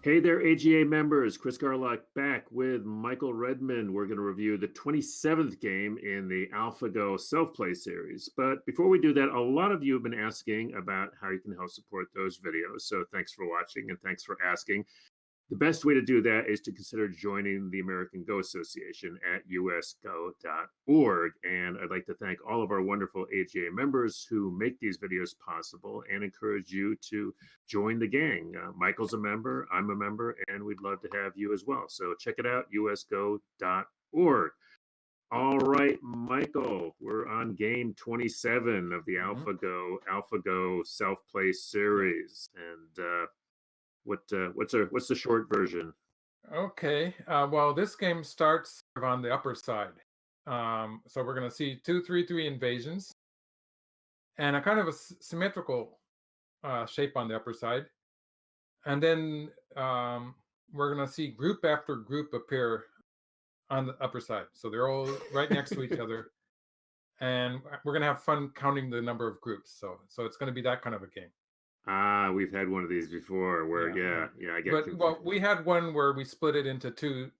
Hey there, AGA members. Chris Garlock back with Michael Redmond. We're going to review the 27th game in the AlphaGo self-play series. But before we do that, a lot of you have been asking about how you can help support those videos. So thanks for watching and thanks for asking. The best way to do that is to consider joining the American Go Association at usgo.org. And I'd like to thank all of our wonderful AGA members who make these videos possible and encourage you to join the gang. Michael's a member, I'm a member, and we'd love to have you as well. So check it out, usgo.org. All right, Michael, we're on game 27 of the AlphaGo self-play series. And what's the short version? Okay. Well, this game starts on the upper side. So we're going to see 2-3-3 invasions and a kind of a symmetrical shape on the upper side. And then we're going to see group after group appear on the upper side. So they're all right next to each other. And we're going to have fun counting the number of groups. So it's going to be that kind of a game. We've had one of these before where, I get But well, we had one where we split it into two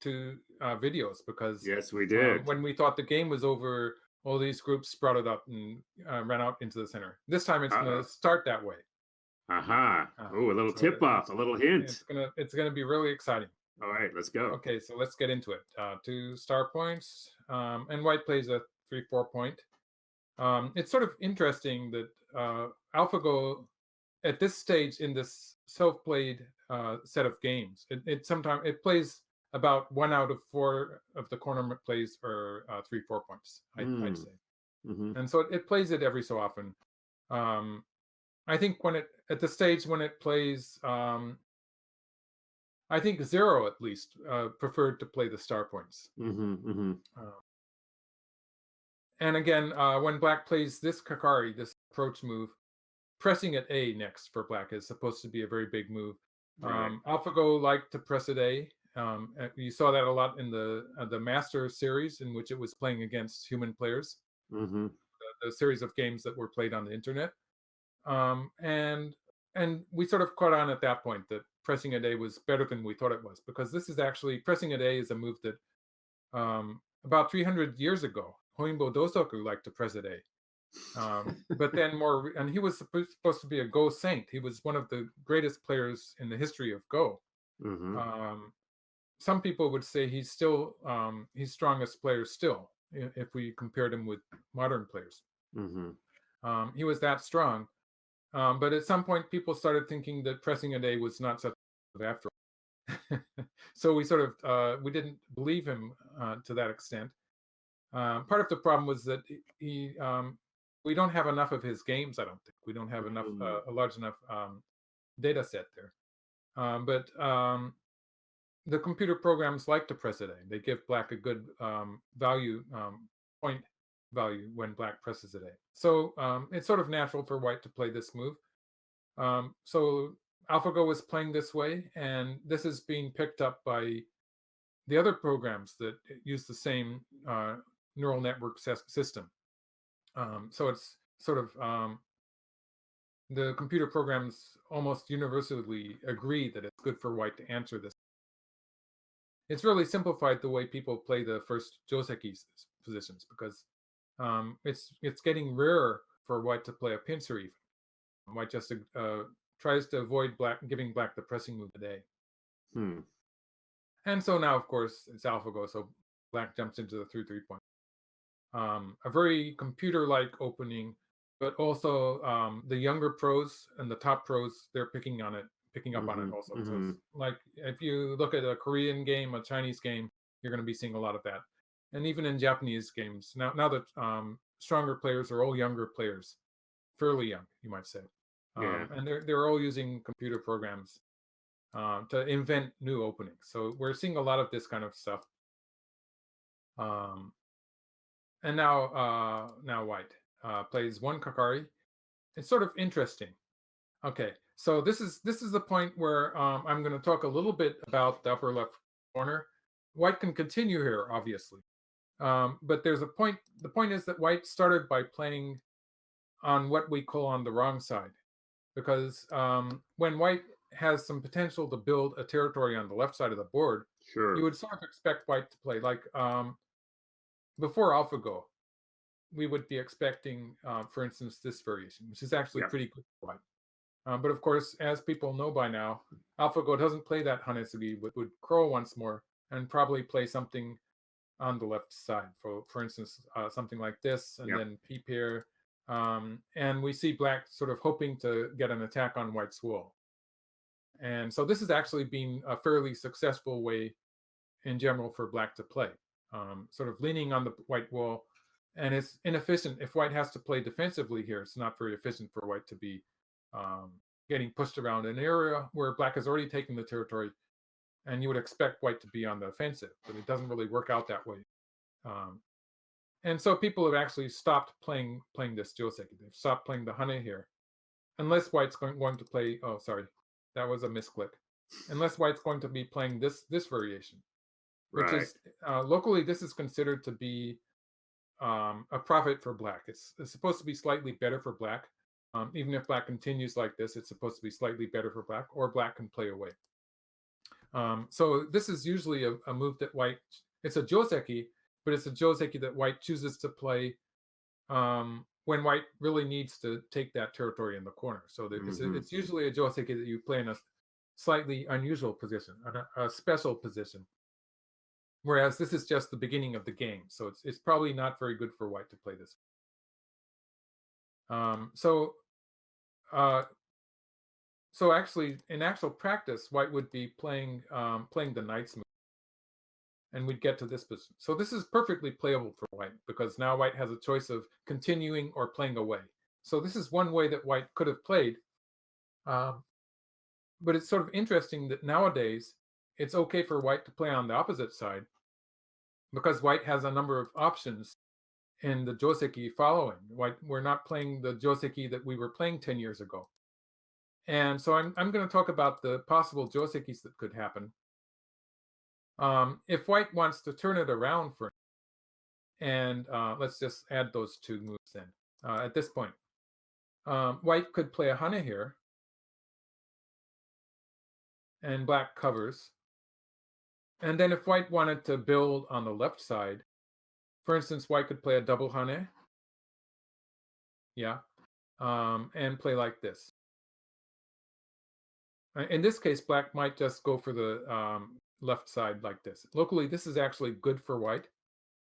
videos because yes, we did. when we thought the game was over, all these groups sprouted up and ran out into the center. This time it's going to start that way. Aha! Oh, a little tip off, a little hint. It's gonna be really exciting. All right, let's go. Okay, so let's get into it. 2 star points, and white plays a 3-4 point. It's sort of interesting that AlphaGo at this stage in this self-played set of games, it sometimes it plays about 1 out of 4 of the corner plays are 3-4 points. I'd say, and so it plays it every so often. I think when it at the stage when it plays, I think 0 at least preferred to play the star points. And again, when black plays this Kakari, this approach move, pressing at A next for black is supposed to be a very big move. Right. AlphaGo liked to press at A. You saw that a lot in the Master series, in which it was playing against human players. The series of games that were played on the internet. And we sort of caught on at that point that pressing at A was better than we thought it was, because this is actually pressing at A is a move that about 300 years ago, Hoimbo Dosoku liked to press at A. But then and he was supposed to be a Go saint. He was one of the greatest players in the history of Go. Some people would say he's still he's strongest player still if we compared him with modern players. He was that strong. But at some point, people started thinking that pressing at A was not such after all. So we sort of we didn't believe him to that extent. Part of the problem was that we don't have enough of his games. I don't think we don't have enough a large enough data set there. But the computer programs like to press at A. They give black a good point value when black presses at A. So it's sort of natural for white to play this move. So AlphaGo was playing this way, and this is being picked up by the other programs that use the same neural network system. So it's sort of the computer programs almost universally agree that it's good for white to answer this. It's really simplified the way people play the first joseki positions, because it's getting rarer for white to play a pincer even. White just tries to avoid giving black the pressing move today. And so now, of course, it's AlphaGo, so black jumps into the 3-3 point. A very computer-like opening, but also the younger pros and the top pros, they're picking up on it also. So it's like if you look at a Korean game, a Chinese game, you're going to be seeing a lot of that. And even in Japanese games, now that stronger players are all younger players, fairly young, you might say. And they're all using computer programs to invent new openings. So we're seeing a lot of this kind of stuff. And now white plays 1 Kakari. It's sort of interesting. Okay, so this is the point where I'm going to talk a little bit about the upper left corner. White can continue here, obviously. But there's a point. The point is that white started by playing on what we call on the wrong side, because when white has some potential to build a territory on the left side of the board, you Sure. would sort of expect white to play like before AlphaGo. We would be expecting, for instance, this variation, which is actually Yeah. pretty good for white. But of course, as people know by now, AlphaGo doesn't play that Hanesugi, would crow once more and probably play something on the left side. For instance, something like this, and Yeah. then P pair. And we see black sort of hoping to get an attack on white's wall. And so this has actually been a fairly successful way in general for black to play, sort of leaning on the white wall. And it's inefficient. If white has to play defensively here, it's not very efficient for white to be um, getting pushed around an area where black has already taken the territory, and you would expect white to be on the offensive, but it doesn't really work out that way. Um, and so people have actually stopped playing this joseki. They've stopped playing the hane here, unless white's going to play. Oh, sorry, that was a misclick. Unless white's going to be playing this variation, which Right. is locally this is considered to be a profit for black. It's supposed to be slightly better for black. Even if black continues like this, it's supposed to be slightly better for black, or black can play away. So this is usually a move that white, it's a joseki, but it's a joseki that white chooses to play when white really needs to take that territory in the corner. So that Hmm. it's usually a joseki that you play in a slightly unusual position, a special position. Whereas this is just the beginning of the game, so it's probably not very good for white to play this. Um, so uh, so actually, in actual practice, white would be playing the knight's move, and we'd get to this position. So this is perfectly playable for white because now white has a choice of continuing or playing away. So this is one way that white could have played. Um, but it's sort of interesting that nowadays it's okay for white to play on the opposite side because white has a number of options in the joseki following. White, we're not playing the joseki that we were playing 10 years ago. And so I'm going to talk about the possible josekis that could happen. If white wants to turn it around for, and let's just add those two moves then. At this point, white could play a hane here, and black covers. And then if white wanted to build on the left side, for instance, white could play a double hane, yeah, and play like this. In this case, black might just go for the left side like this. Locally, this is actually good for white,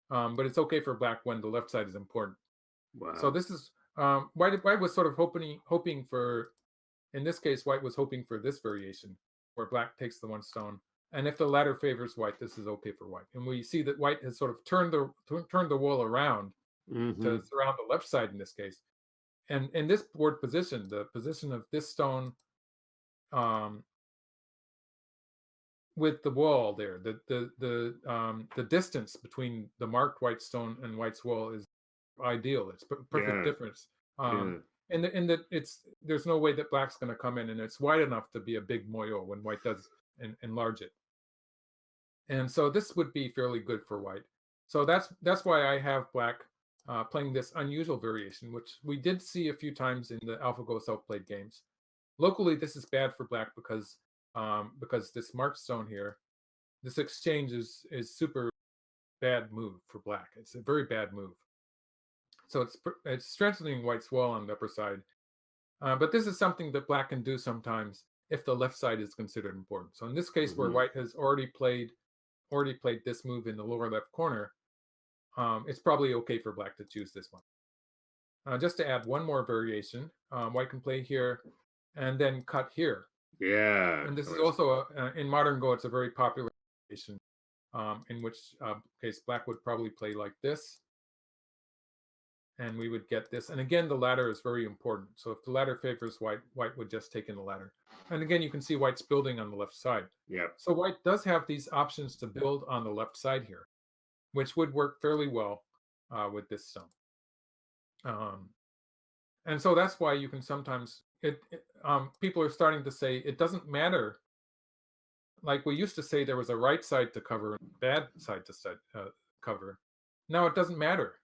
but it's okay for black when the left side is important. So Wow. this is white was sort of hoping for. In this case, white was hoping for this variation, where black takes the one stone, and if the latter favors white, this is okay for white. And we see that white has sort of turned the wall around Hmm. to surround the left side in this case. And in this board position, the position of this stone um, with the wall there, the distance between the marked white stone and white's wall is ideal. It's perfect Yeah. difference. Yeah. And that it's there's no way that black's going to come in, and it's wide enough to be a big moyo when white does enlarge it. And so this would be fairly good for white. So that's why I have black playing this unusual variation, which we did see a few times in the AlphaGo self-played games. Locally, this is bad for black because this marked stone here, this exchange is super bad move for black. It's a very bad move. So it's strengthening white's wall on the upper side. But this is something that black can do sometimes if the left side is considered important. So in this case, where Hmm. white has already played this move in the lower left corner, it's probably okay for black to choose this one. Just to add one more variation, white can play here and then cut here. Yeah. And this I is was- also in modern Go. It's a very popular variation, in which case black would probably play like this, and we would get this. And again, the ladder is very important. So if the ladder favors white, white would just take in the ladder. And again, you can see white's building on the left side. Yep. So white does have these options to build on the left side here, which would work fairly well with this stone. Um, and so that's why you can sometimes people are starting to say it doesn't matter. Like we used to say, there was a right side to cover and a bad side to cover. Now it doesn't matter.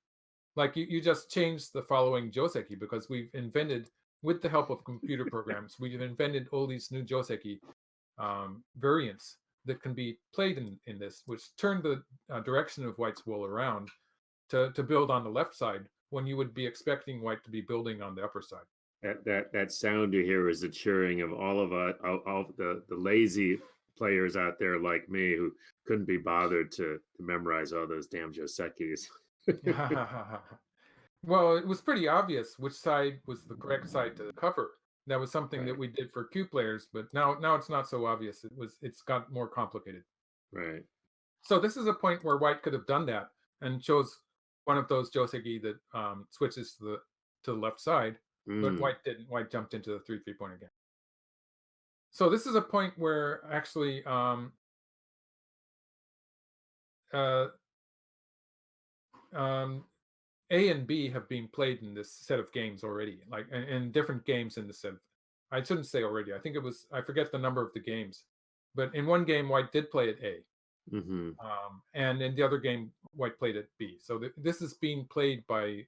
Like you just changed the following joseki because we've invented with the help of computer programs, we've invented all these new joseki variants that can be played in this, which turn the direction of white's wall around to build on the left side when you would be expecting white to be building on the upper side. That sound you hear is the cheering of all of all the lazy players out there like me who couldn't be bothered to memorize all those damn josekis. Well, it was pretty obvious which side was the correct side to cover. That was something that Right, we did for Q players, but now it's not so obvious. It's got more complicated. right. So this is a point where white could have done that and chose one of those joseki that switches to the left side, but Mm, white didn't. White jumped into the 3-3 point again. So this is a point where actually uh, um, A and B have been played in this set of games already, like in different games in the set. I shouldn't say already. I think it was. I forget the number of the games, but in one game, white did play at A, mm-hmm. and in the other game, white played at B. So this is being played by,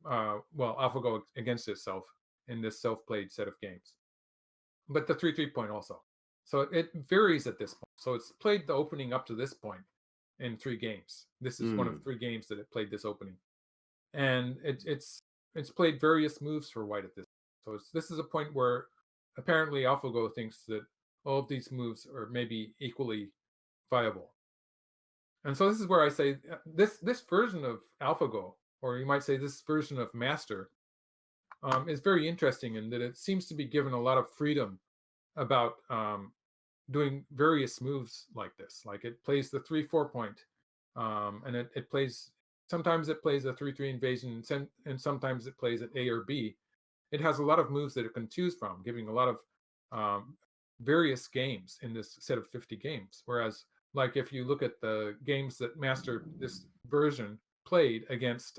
AlphaGo against itself in this self-played set of games. But the 3-3 point also. So it varies at this point. So it's played the opening up to this point in 3 games. This is one of 3 games that it played this opening, and it's played various moves for white at this. So this is a point where apparently AlphaGo thinks that all of these moves are maybe equally viable. And so this is where I say this version of AlphaGo, or you might say this version of Master, is very interesting in that it seems to be given a lot of freedom about doing various moves like this. Like it plays the 3-4 point, and it plays. Sometimes it plays a 3-3 invasion, and sometimes it plays at A or B. It has a lot of moves that it can choose from, giving a lot of various games in this set of 50 games. Whereas, like if you look at the games that Master this version played against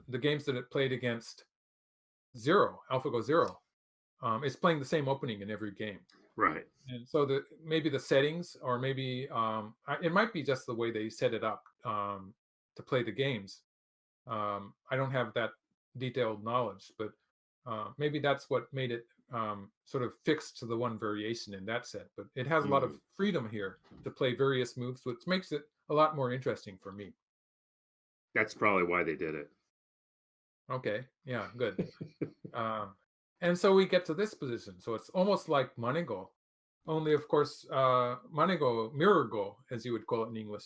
the games that it played against AlphaGo Zero, it's playing the same opening in every game. Right. And so maybe the settings, or maybe it might be just the way they set it up to play the games. I don't have that detailed knowledge, but maybe that's what made it sort of fixed to the one variation in that set. But it has a lot of freedom here to play various moves, which makes it a lot more interesting for me. That's probably why they did it. Okay, yeah, good. And so we get to this position. So it's almost like Manego, only of course Manego, mirror go, as you would call it in English,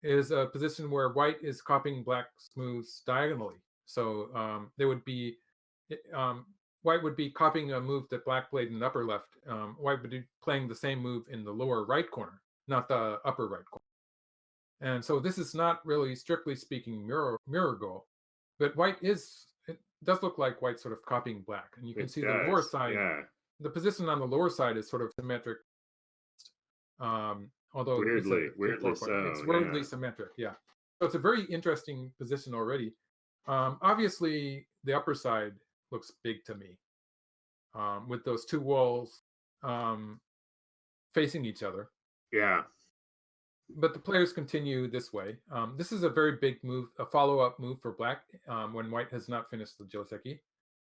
is a position where white is copying black's moves diagonally. So there would be white would be copying a move that black played in the upper left. White would be playing the same move in the lower right corner, not the upper right corner. And so this is not really, strictly speaking, mirror go, but white is. It does look like white sort of copying black, and you can It see the lower does. side. Yeah. The position on the lower side is sort of symmetric, although it's a Weirdly 3-4 point. It's so. weirdly Yeah. symmetric, yeah. So it's a very interesting position already. Obviously, the upper side looks big to me, with those 2 walls facing each other. Yeah. But the players continue this way. This is a very big move, a follow-up move for black when white has not finished the joseki,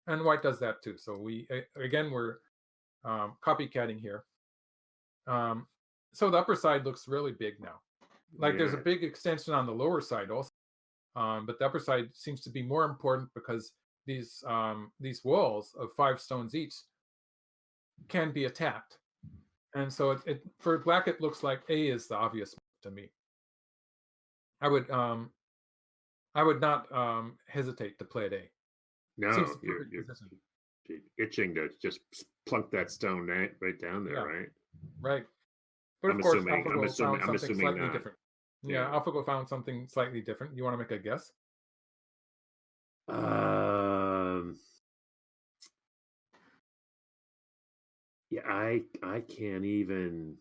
and white does that too. So we're copycatting here. So the upper side looks really big now. Like there's a Yeah. big extension on the lower side also, but the upper side seems to be more important because these walls of 5 stones each can be attacked, and so it for black it looks like A is the obvious move to me. I would not hesitate to play at A. Seems No, the perfect position. you're itching to just plunk that stone right down there, Yeah, right? right. But of course, AlphaGo found I'm something assuming slightly not. different. Yeah, Yeah. AlphaGo found something slightly different. You want to make a guess? Um. Yeah, I can't even.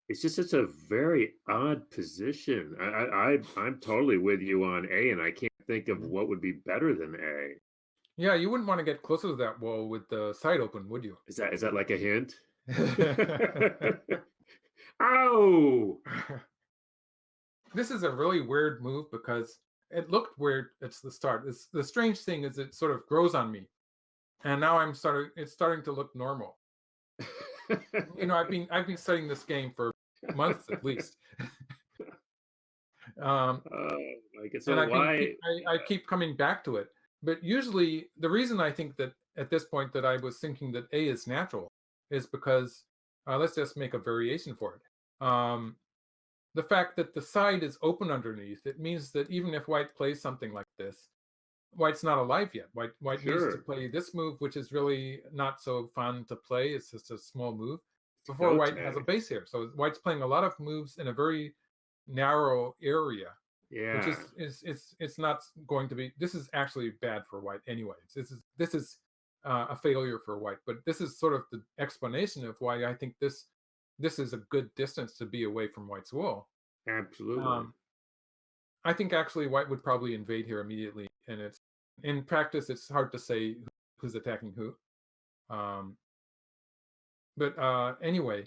It's just such a very odd position. I'm totally with you on A, and I can't think of Mhm. what would be better than A. Yeah, you wouldn't want to get closer to that wall with the side open, would you? Is that like a hint? Oh, This is a really weird move because it looked weird at the start. The strange thing is it sort of grows on me, and now it's starting to look normal. I've been studying this game for months at least. um, Oh my god. and So why? I keep coming back to it. But usually, the reason I think that at this point that I was thinking that A is natural is because let's just make a variation for it. The fact that the side is open underneath, it means that even if white plays something like this, white's not alive yet. White needs to Sure. play this move, which is really not so fun to play. It's just a small move It's before go white has a tag. base here. So white's playing a lot of moves in a very narrow area, which Yeah. it's not going to be. This is actually bad for white anyway. This is a failure for white. But this is sort of the explanation of why I think this is a good distance to be away from white's wall. Absolutely. Um, I think actually white would probably invade here immediately, and it's in practice it's hard to say who's attacking who. Um, but anyway,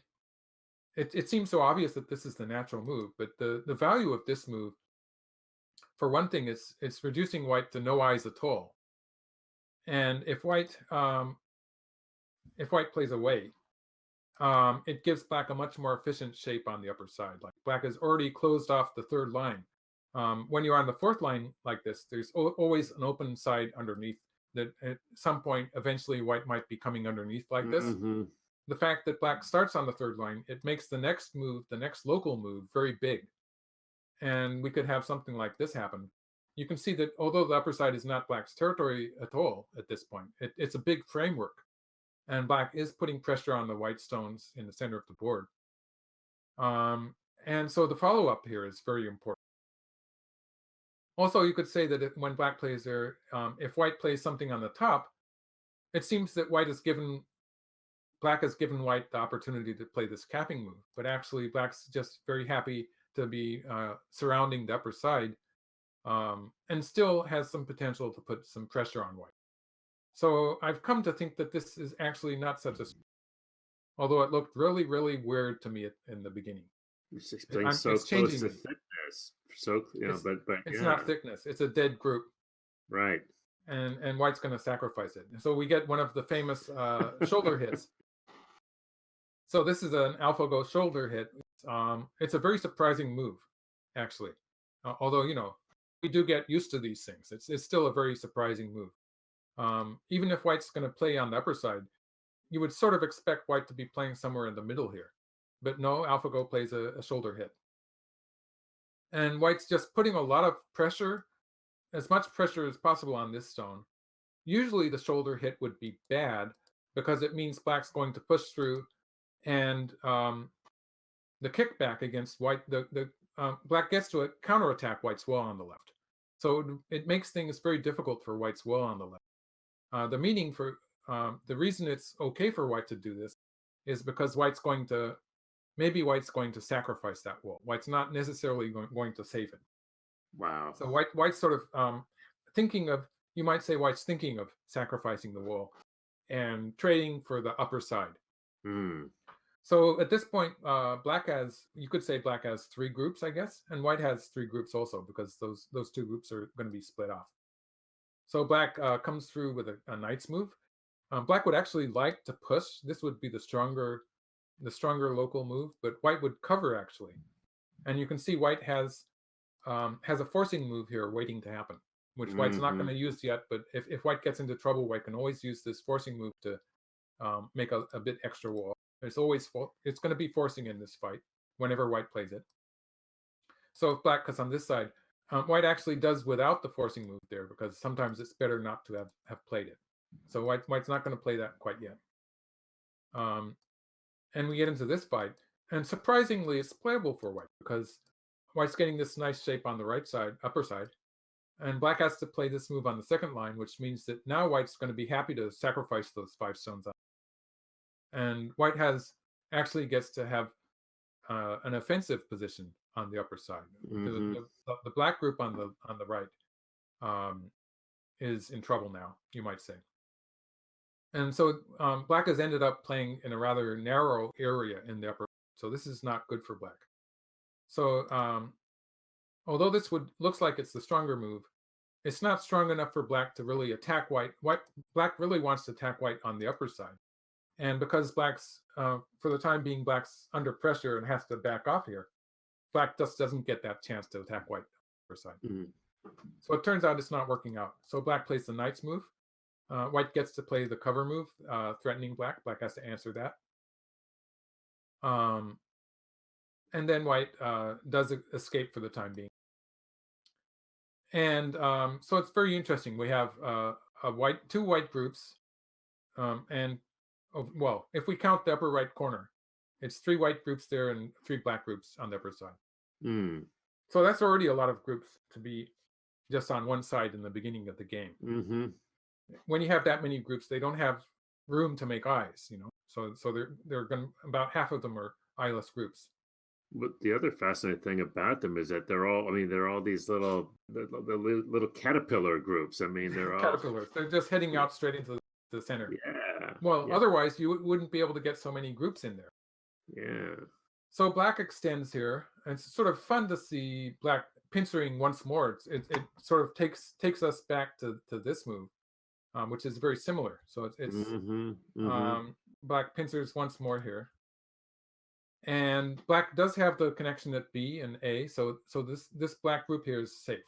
it seems so obvious that this is the natural move. But the value of this move, for one thing, is it's reducing white to no eyes at all. And if white plays away, it gives black a much more efficient shape on the upper side. Like black has already closed off the third line. When you're on the fourth line like this, there's always an open side underneath that at some point, eventually, white might be coming underneath like this. Hmm. The fact that black starts on the third line, it makes the next move, the next local move, very big. And we could have something like this happen. You can see that although the upper side is not black's territory at all at this point, it's a big framework. And black is putting pressure on the white stones in the center of the board. Um, and so the follow up here is very important. Also, you could say that when black plays there, if white plays something on the top, it seems that black has given white the opportunity to play this capping move. But actually, black's just very happy to be surrounding the upper side, and still has some potential to put some pressure on white. So I've come to think that this is actually not such a, although it looked really, really weird to me in the beginning. It's just playing so It's close changing to me. thickness. So It's but it's yeah, not thickness. It's a dead group, right. and white's going to sacrifice it. And so we get one of the famous shoulder hits. So this is an AlphaGo shoulder hit. It's a very surprising move, actually. Although we do get used to these things. It's still a very surprising move. Even if white's going to play on the upper side, you would sort of expect white to be playing somewhere in the middle here. But no, AlphaGo plays a shoulder hit. And white's just putting a lot of pressure, as much pressure as possible on this stone. Usually the shoulder hit would be bad because it means black's going to push through, and the kickback against white, black gets to counterattack white's wall on the left. So it makes things very difficult for white's wall on the left. The reason it's okay for white to do this is because maybe white's going to sacrifice that wall. White's not necessarily going to save it. Wow. So white's sort of thinking of, you might say white's thinking of sacrificing the wall and trading for the upper side. Hmm. So at this point, you could say black has three groups, I guess, and white has three groups also, because those two groups are going to be split off. So black comes through with a knight's move. Black would actually like to push. This would be the stronger local move, but white would cover actually. And you can see white has a forcing move here waiting to happen, which white's not going Hmm. to use yet. But if white gets into trouble, white can always use this forcing move to make a bit extra wall. It's going to be forcing in this fight whenever white plays it. So if black cuts on this side, white actually does without the forcing move there, because sometimes it's better not to have played it. So white's not going to play that quite yet. And we get into this fight, and surprisingly, it's playable for white because white's getting this nice shape on the right side, upper side, and black has to play this move on the second line, which means that now white's going to be happy to sacrifice those 5 stones. And white actually gets to have an offensive position on the upper side. Hmm. The black group on the right is in trouble now, you might say. And so black has ended up playing in a rather narrow area in the upper. So this is not good for black. So although this would looks like it's the stronger move, it's not strong enough for black to really attack white. Black really wants to attack white on the upper side, and because black's for the time being, black's under pressure and has to back off here. Black just doesn't get that chance to attack white upper side. Mhm. So it turns out it's not working out. So black plays the knight's move. White gets to play the cover move, threatening black. Black has to answer that. Um, and then white does escape for the time being. And so it's very interesting. We have two white groups, and well, if we count the upper right corner, it's 3 white groups there and 3 black groups on the upper side. Mm. So that's already a lot of groups to be just on one side in the beginning of the game. Mm-hmm. When you have that many groups, they don't have room to make eyes, So they're going about half of them are eyeless groups. But the other fascinating thing about them is that they're all these little caterpillar groups. I mean, they're all, Caterpillars. They're just heading out straight into the center. yeah, Well, yeah, otherwise you wouldn't be able to get so many groups in there. yeah. So black extends here, and it's sort of fun to see black pincering once more. It sort of takes us back to this move, which is very similar. So it's Mm-hmm. Mm-hmm. black pincers once more here, and black does have the connection at B and A. So this black group here is safe.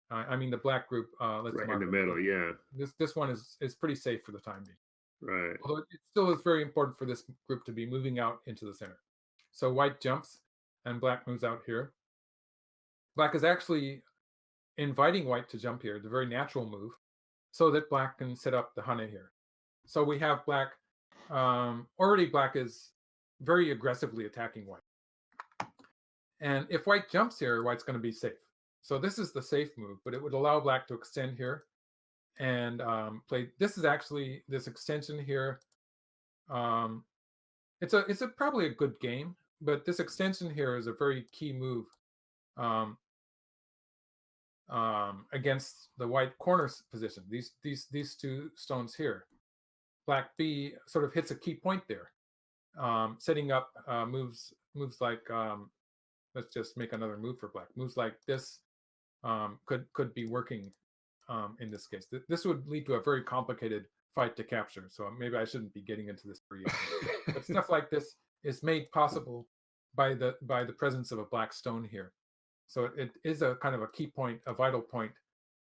I mean the black group. Let's Right in mark the it. middle, yeah. This one is pretty safe for the time being. Right. Although it still is very important for this group to be moving out into the center. So white jumps and black moves out here. Black is actually inviting white to jump here, the very natural move, so that black can set up the hane here. So we have black, already black is very aggressively attacking white. And if white jumps here, white's going to be safe. So this is the safe move, but it would allow black to extend here and play. This is actually this extension here. It's probably a good game, but this extension here is a very key move against the white corner position. These 2 stones here. Black B sort of hits a key point there, setting up moves like let's just make another move for black. Moves like this could be working in this case. This would lead to a very complicated fight to capture. So maybe I shouldn't be getting into this for you. But stuff like this is made possible by the presence of a black stone here. So it is a kind of a key point, a vital point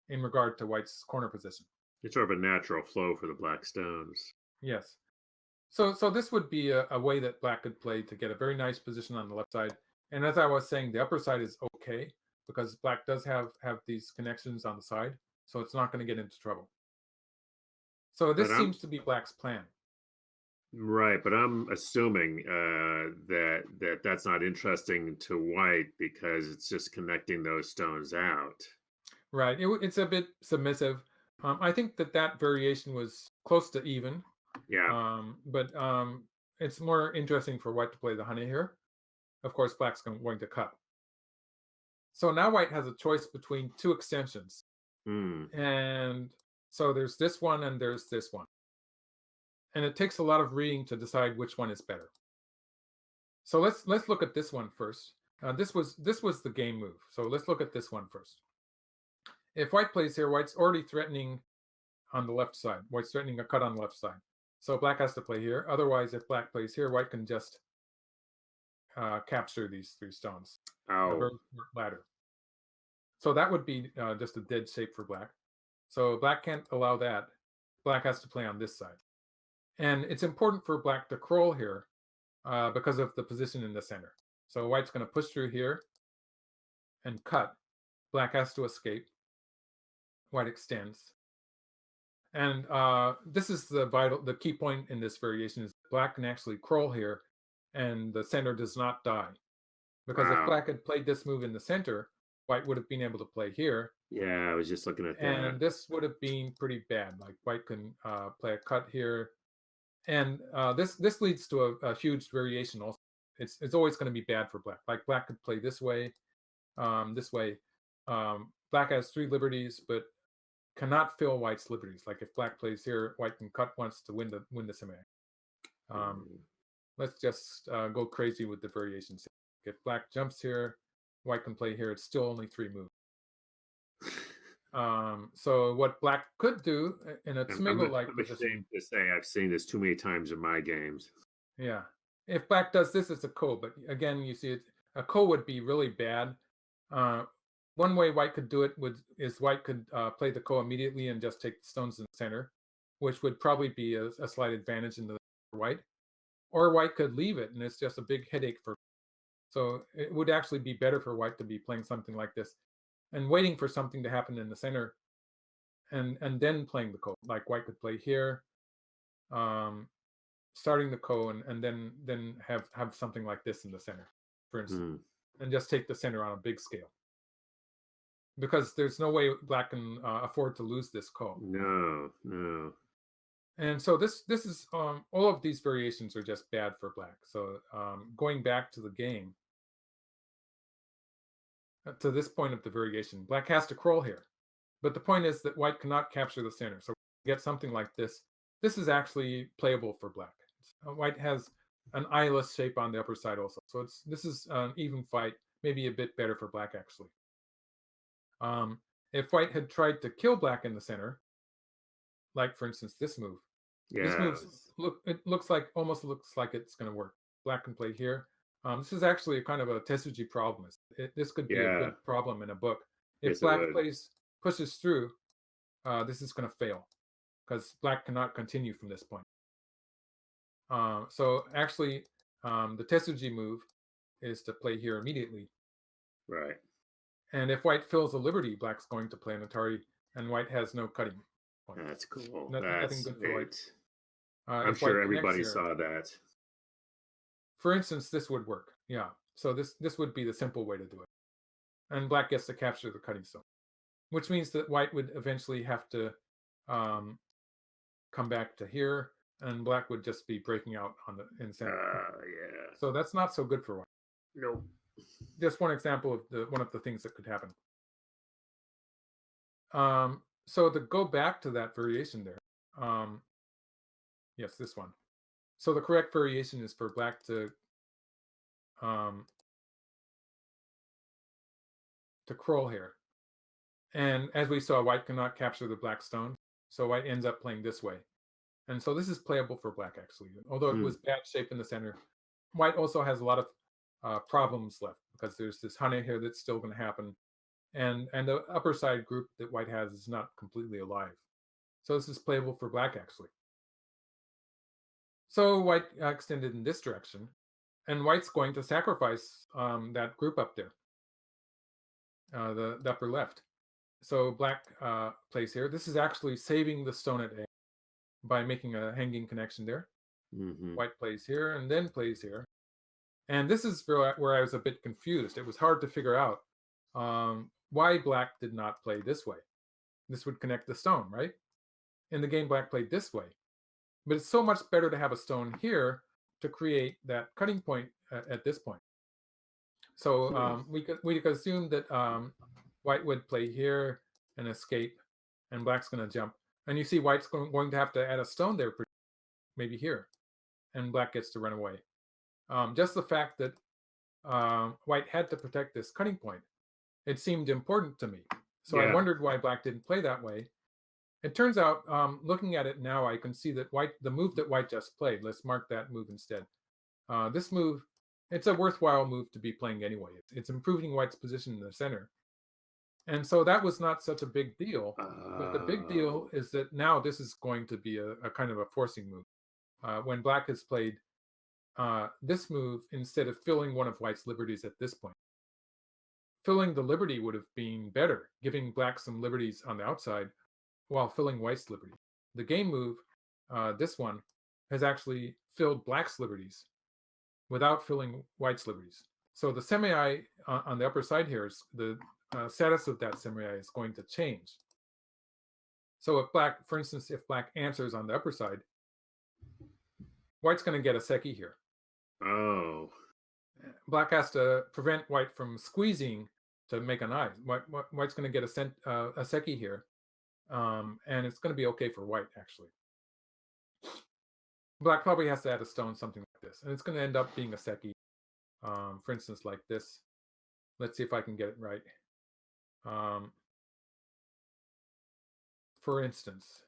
in regard to white's corner position. It's sort of a natural flow for the black stones. Yes. So this would be a way that black could play to get a very nice position on the left side. And as I was saying, the upper side is okay because black does have these connections on the side, so it's not going to get into trouble. So this seems to be black's plan. Right, but I'm assuming that's not interesting to white because it's just connecting those stones out. Right. It's a bit submissive. I think that variation was close to even. Yeah. But it's more interesting for white to play the hane here. Of course, black's going to cut. So now white has a choice between 2 extensions. And so there's this one and there's this one. And it takes a lot of reading to decide which one is better. So let's look at this one first. This was the game move. So let's look at this one first. If white plays here, white's already threatening on the left side. White's threatening a cut on the left side. So black has to play here. Otherwise, if black plays here, white can just capture these 3 stones. Oh. A very short ladder. So that would be just a dead shape for black. So black can't allow that. Black has to play on this side. And it's important for black to crawl here because of the position in the center. So white's going to push through here and cut. Black has to escape. White extends. And this is the key point in this variation is black can actually crawl here and the center does not die. Because if black had played this move in the center, white would have been able to play here. Yeah, I was just looking at that. And this would have been pretty bad. Like white can play a cut here. And this leads to a huge variation also. It's always going to be bad for black. Like black could play this way, this way. Black has 3 liberties, but cannot fill white's liberties. Like if black plays here, white can cut once to win the semi. Let's just go crazy with the variations. If black jumps here, white can play here, it's still only 3 moves. So what black could do in a Tsumego-like I'm position, ashamed to say I've seen this too many times in my games. yeah. If black does this, it's a ko. But again, you see, a ko would be really bad. Uh, one way white could do it is white could play the ko immediately and just take the stones in the center, which would probably be a slight advantage in the white. Or white could leave it, and it's just a big headache for. So it would actually be better for white to be playing something like this, and waiting for something to happen in the center, and then playing the ko. Like white could play here, um, starting the ko, and then have something like this in the center, for instance, Hmm. and just take the center on a big scale. Because there's no way black can afford to lose this ko. No, no. And so this is all of these variations are just bad for black. So going back to the game, to this point of the variation, black has to crawl here. But the point is that white cannot capture the center. So get something like this. This is actually playable for black. White has an eyeless shape on the upper side also. So this is an even fight, maybe a bit better for black actually. If white had tried to kill black in the center, like for instance this move, this move Yes. almost looks like it's going to work. Black can play here. This is actually a kind of a Tesuji problem. This could be a Yeah. good problem in a book. If Yes, it black would. pushes through, this is going to fail because black cannot continue from this point. So actually, the Tesuji move is to play here immediately. Right. And if white fills a liberty, black's going to play an Atari, and white has no cutting point. That's cool. Nothing That's good for white. neat. I'm If sure white connects everybody here, saw that. for instance, this would work. Yeah. So this would be the simple way to do it. And black gets to capture the cutting stone, which means that white would eventually have to come back to here, and black would just be breaking out on the in center. Yeah. So that's not so good for white. Nope. Just one example of one of the things that could happen. So to go back to that variation there, yes, this one. So the correct variation is for black to crawl here. And as we saw, white cannot capture the black stone, so white ends up playing this way. And so this is playable for black, actually. Although it was bad shape in the center, white also has a lot of problems left, because there's this hane here that's still going to happen. And the upper side group that white has is not completely alive. So this is playable for black, actually. So white extended in this direction, and white's going to sacrifice that group up there, the upper left. So black plays here. This is actually saving the stone at A by making a hanging connection there. Mm-hmm. White plays here and then plays here. And this is where I was a bit confused. It was hard to figure out why black did not play this way. This would connect the stone, right? In the game, black played this way. But it's so much better to have a stone here to create that cutting point at this point. So we could assume that white would play here and escape, and black's going to jump. And you see white's going to have to add a stone there, maybe here, and black gets to run away. Just the fact that white had to protect this cutting point, it seemed important to me. So I wondered why black didn't play that way. It turns out, looking at it now, I can see that the move that white just played, let's mark that move instead. This move, it's a worthwhile move to be playing anyway. It's improving white's position in the center. And so that was not such a big deal. But the big deal is that now this is going to be a kind of a forcing move. When black has played this move instead of filling one of white's liberties at this point. Filling the liberty would have been better, giving black some liberties on the outside while filling white's liberty. The game move, this one, has actually filled black's liberties without filling white's liberties. So the semi on the upper side here is the status of that semi is going to change. So if black, for instance, if black answers on the upper side, white's going to get a seki here. Oh. Black has to prevent white from squeezing to make an eye. White's going to get a seki here, and it's going to be okay for white, actually. Black probably has to add a stone, something like this, and it's going to end up being a seki, for instance, like this. Let's see if I can get it right. Um, for instance,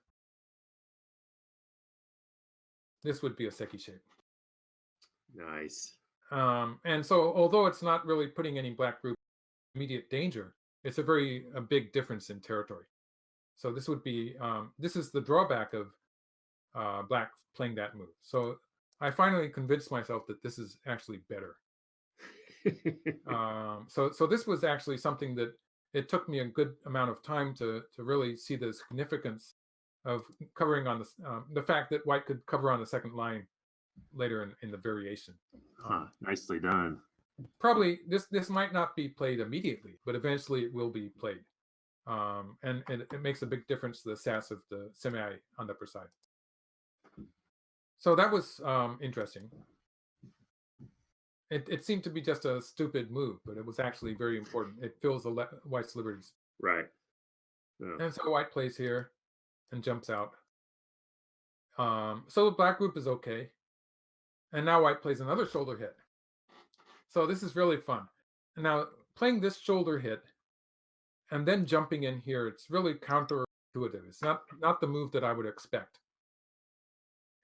this would be a seki shape. Nice. And so, although it's not really putting any black group in immediate danger, it's a big difference in territory. So this would be this is the drawback of black playing that move. So I finally convinced myself that this is actually better. So this was actually something that it took me a good amount of time to really see the significance of covering on the fact that white could cover on the second line later in the variation. Nicely done. Probably this might not be played immediately, but eventually it will be played. And it makes a big difference to the stats of the semi on the upper side. So that was interesting. It seemed to be just a stupid move, but it was actually very important. It fills the white's liberties. Right. Yeah. And so white plays here and jumps out. So the black group is okay. And now white plays another shoulder hit. So this is really fun. And now playing this shoulder hit and then jumping in here, it's really counterintuitive. It's not the move that I would expect.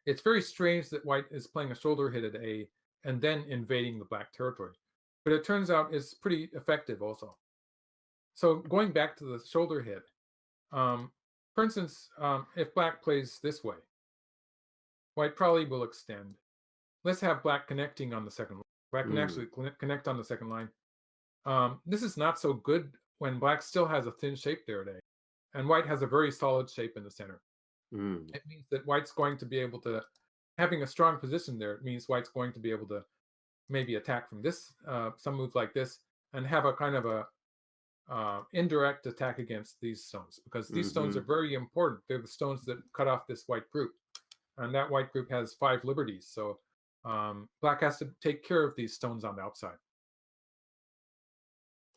It's very strange that white is playing a shoulder hit at A and then invading the black territory. But it turns out it's pretty effective also. So going back to the shoulder hit, for instance, if black plays this way, white probably will extend. Let's have black connecting on the second line. Black can actually connect on the second line. This is not so good when black still has a thin shape there at A, and white has a very solid shape in the center. It means that white's going to be able to, having a strong position there, it means white's going to be able to maybe attack from this, some move like this, and have a kind of a indirect attack against these stones, because these stones are very important. They're the stones that cut off this white group, and that white group has 5 liberties. So black has to take care of these stones on the outside.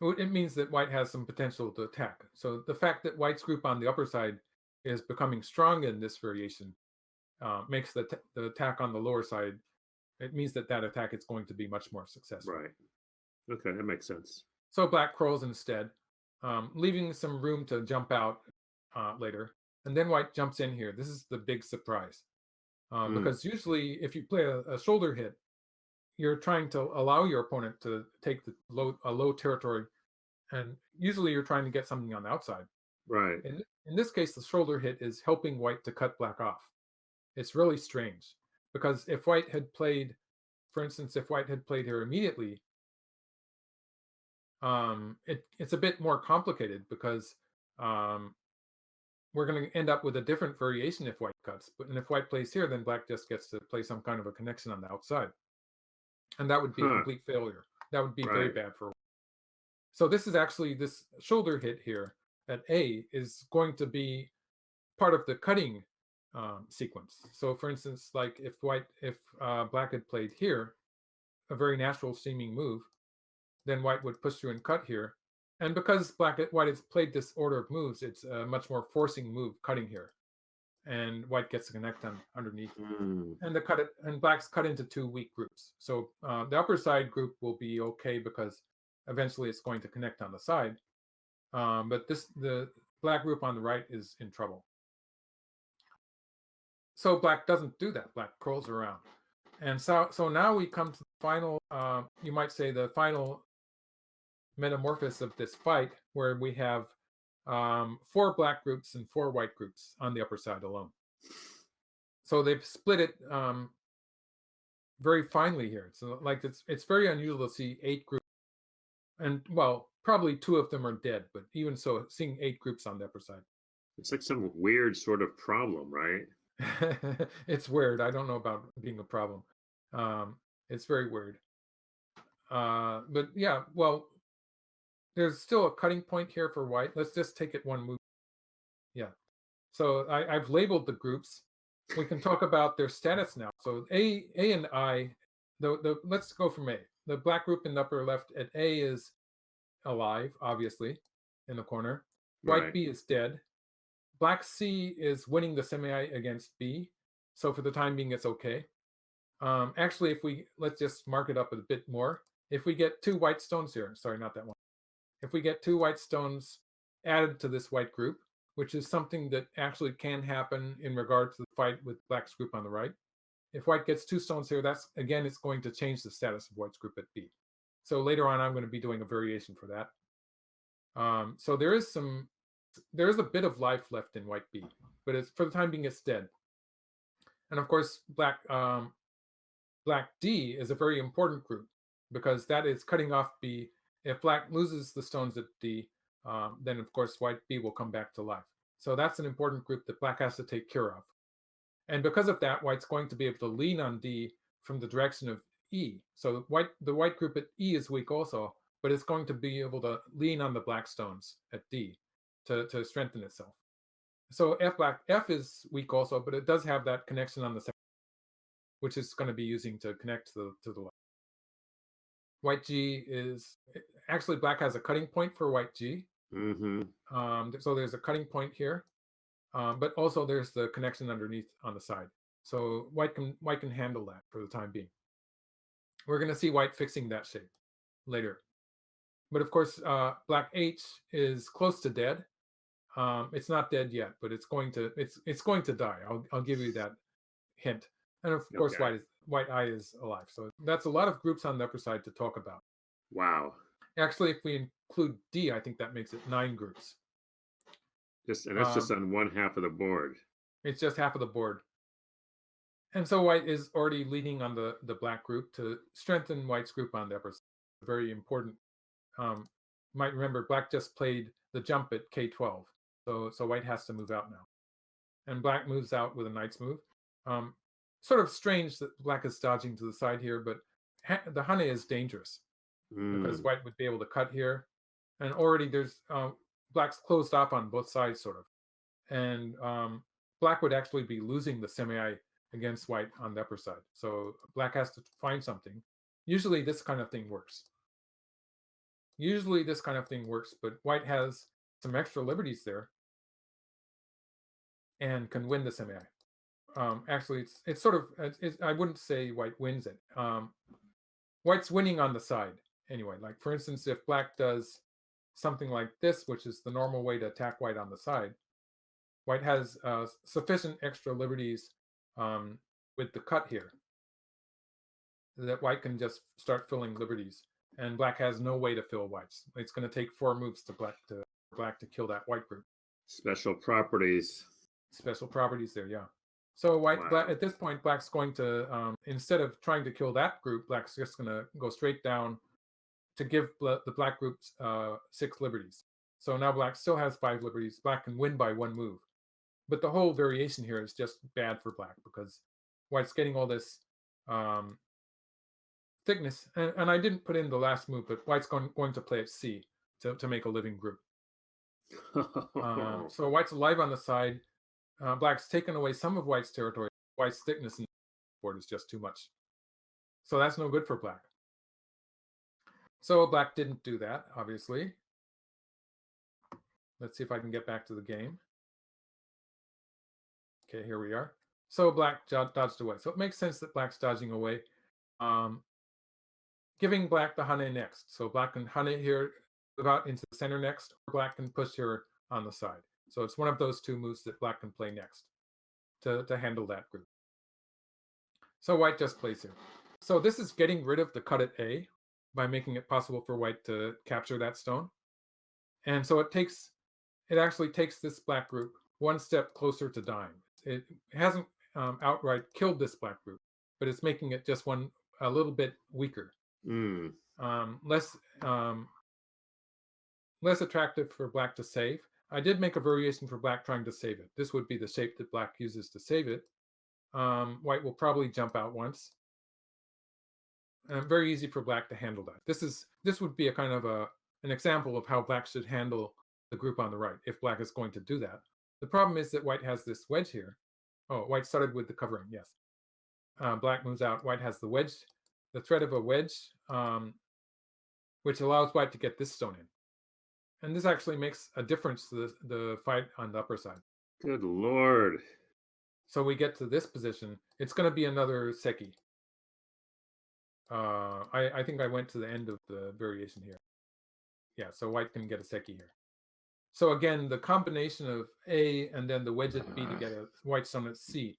It means that white has some potential to attack. So the fact that white's group on the upper side is becoming strong in this variation makes the attack on the lower side, it means that attack is going to be much more successful. Right. Okay, that makes sense. So black crawls instead, leaving some room to jump out later. And then white jumps in here. This is the big surprise. Because usually if you play a shoulder hit, you're trying to allow your opponent to take a low territory, and usually you're trying to get something on the outside. Right. In this case, the shoulder hit is helping white to cut black off. It's really strange, because if white had played, for instance, if white had played here immediately, it's a bit more complicated, because we're going to end up with a different variation if white cuts. And if white plays here, then black just gets to play some kind of a connection on the outside. And that would be a complete failure. That would be very bad for white. So this is actually, this shoulder hit here at A is going to be part of the cutting sequence. So for instance, like if black had played here, a very natural seeming move, then white would push through and cut here. And because white has played this order of moves, it's a much more forcing move cutting here. And white gets to connect on underneath. And black's cut into 2 weak groups. So the upper side group will be okay, because eventually it's going to connect on the side. But the black group on the right is in trouble. So black doesn't do that. Black crawls around. And so now we come to the final, you might say the final metamorphosis of this fight, where we have 4 black groups and 4 white groups on the upper side alone. So they've split it very finely here. So like it's very unusual to see 8 groups, and well, probably 2 of them are dead, but even so, seeing 8 groups on the upper side. It's like some weird sort of problem, right? It's weird. I don't know about being a problem. It's very weird. But yeah, well, there's still a cutting point here for white. Let's just take it one move. Yeah. So I've labeled the groups. We can talk about their status now. So A and I, let's go from A. The black group in the upper left at A is alive, obviously, in the corner. White B is dead. Black C is winning the semi against B. So for the time being, it's okay. Actually, let's just mark it up a bit more. If we get 2 white stones here, sorry, not that one. If we get 2 white stones added to this white group, which is something that actually can happen in regard to the fight with black's group on the right. If white gets 2 stones here, that's again, it's going to change the status of white's group at B. So later on, I'm going to be doing a variation for that. So there is a bit of life left in white B, but it's for the time being it's dead. And of course, black D is a very important group because that is cutting off B. If black loses the stones at D, then of course white B will come back to life. So that's an important group that black has to take care of. And because of that, white's going to be able to lean on D from the direction of E. So the white group at E is weak also, but it's going to be able to lean on the black stones at D to strengthen itself. So black F is weak also, but it does have that connection on the second, which is going to be using to connect to the left. White G is actually black has a cutting point for white G. So there's a cutting point here, but also there's the connection underneath on the side. So white can handle that for the time being. We're going to see white fixing that shape later. But of course, black H is close to dead. It's not dead yet, but it's going to die. I'll give you that hint. And of course, white I is alive. So that's a lot of groups on the upper side to talk about. Wow. Actually, if we include D, I think that makes it 9 groups. And that's just on one half of the board. It's just half of the board. And so white is already leading on the black group to strengthen white's group on the upper side. Very important. Might remember black just played the jump at K12. So white has to move out now. And black moves out with a knight's move. Sort of strange that black is dodging to the side here, but the hane is dangerous because white would be able to cut here. And already there's black's closed off on both sides, sort of. And black would actually be losing the semi against white on the upper side. So black has to find something. Usually this kind of thing works. But white has some extra liberties there and can win the semi. Actually, it's sort of, I wouldn't say white wins it. White's winning on the side anyway. Like, for instance, if black does something like this, which is the normal way to attack white on the side, white has sufficient extra liberties with the cut here that white can just start filling liberties, and black has no way to fill white's. It's going to take 4 moves to black to kill that white group. Special properties there, yeah. So black, at this point, black's going to, instead of trying to kill that group, black's just going to go straight down to give the black group 6 liberties. So now black still has 5 liberties. Black can win by 1 move. But the whole variation here is just bad for black because white's getting all this thickness. And I didn't put in the last move, but white's going to play at C to make a living group. So white's alive on the side. Black's taken away some of white's territory. White's thickness in the board is just too much. So that's no good for black. So black didn't do that, obviously. Let's see if I can get back to the game. Okay, here we are. So black dodged away. So it makes sense that black's dodging away. Giving black the hane next. So black can hane here, move out into the center next, or black can push here on the side. So it's one of those 2 moves that black can play next to handle that group. So white just plays here. So this is getting rid of the cut at A by making it possible for white to capture that stone. And so it actually takes this black group 1 step closer to dying. It hasn't outright killed this black group, but it's making it just a little bit weaker. Less attractive for black to save. I did make a variation for black trying to save it. This would be the shape that black uses to save it. White will probably jump out once. Very easy for black to handle that. This would be a kind of an example of how black should handle the group on the right if black is going to do that. The problem is that white has this wedge here. Oh, white started with the covering, yes. Black moves out. White has the wedge, the threat of a wedge, which allows white to get this stone in. And this actually makes a difference to the fight on the upper side. Good Lord. So we get to this position. It's going to be another seki. I think I went to the end of the variation here. Yeah, so white can get a seki here. So again, the combination of A and then the wedge at B to get a white stone at C,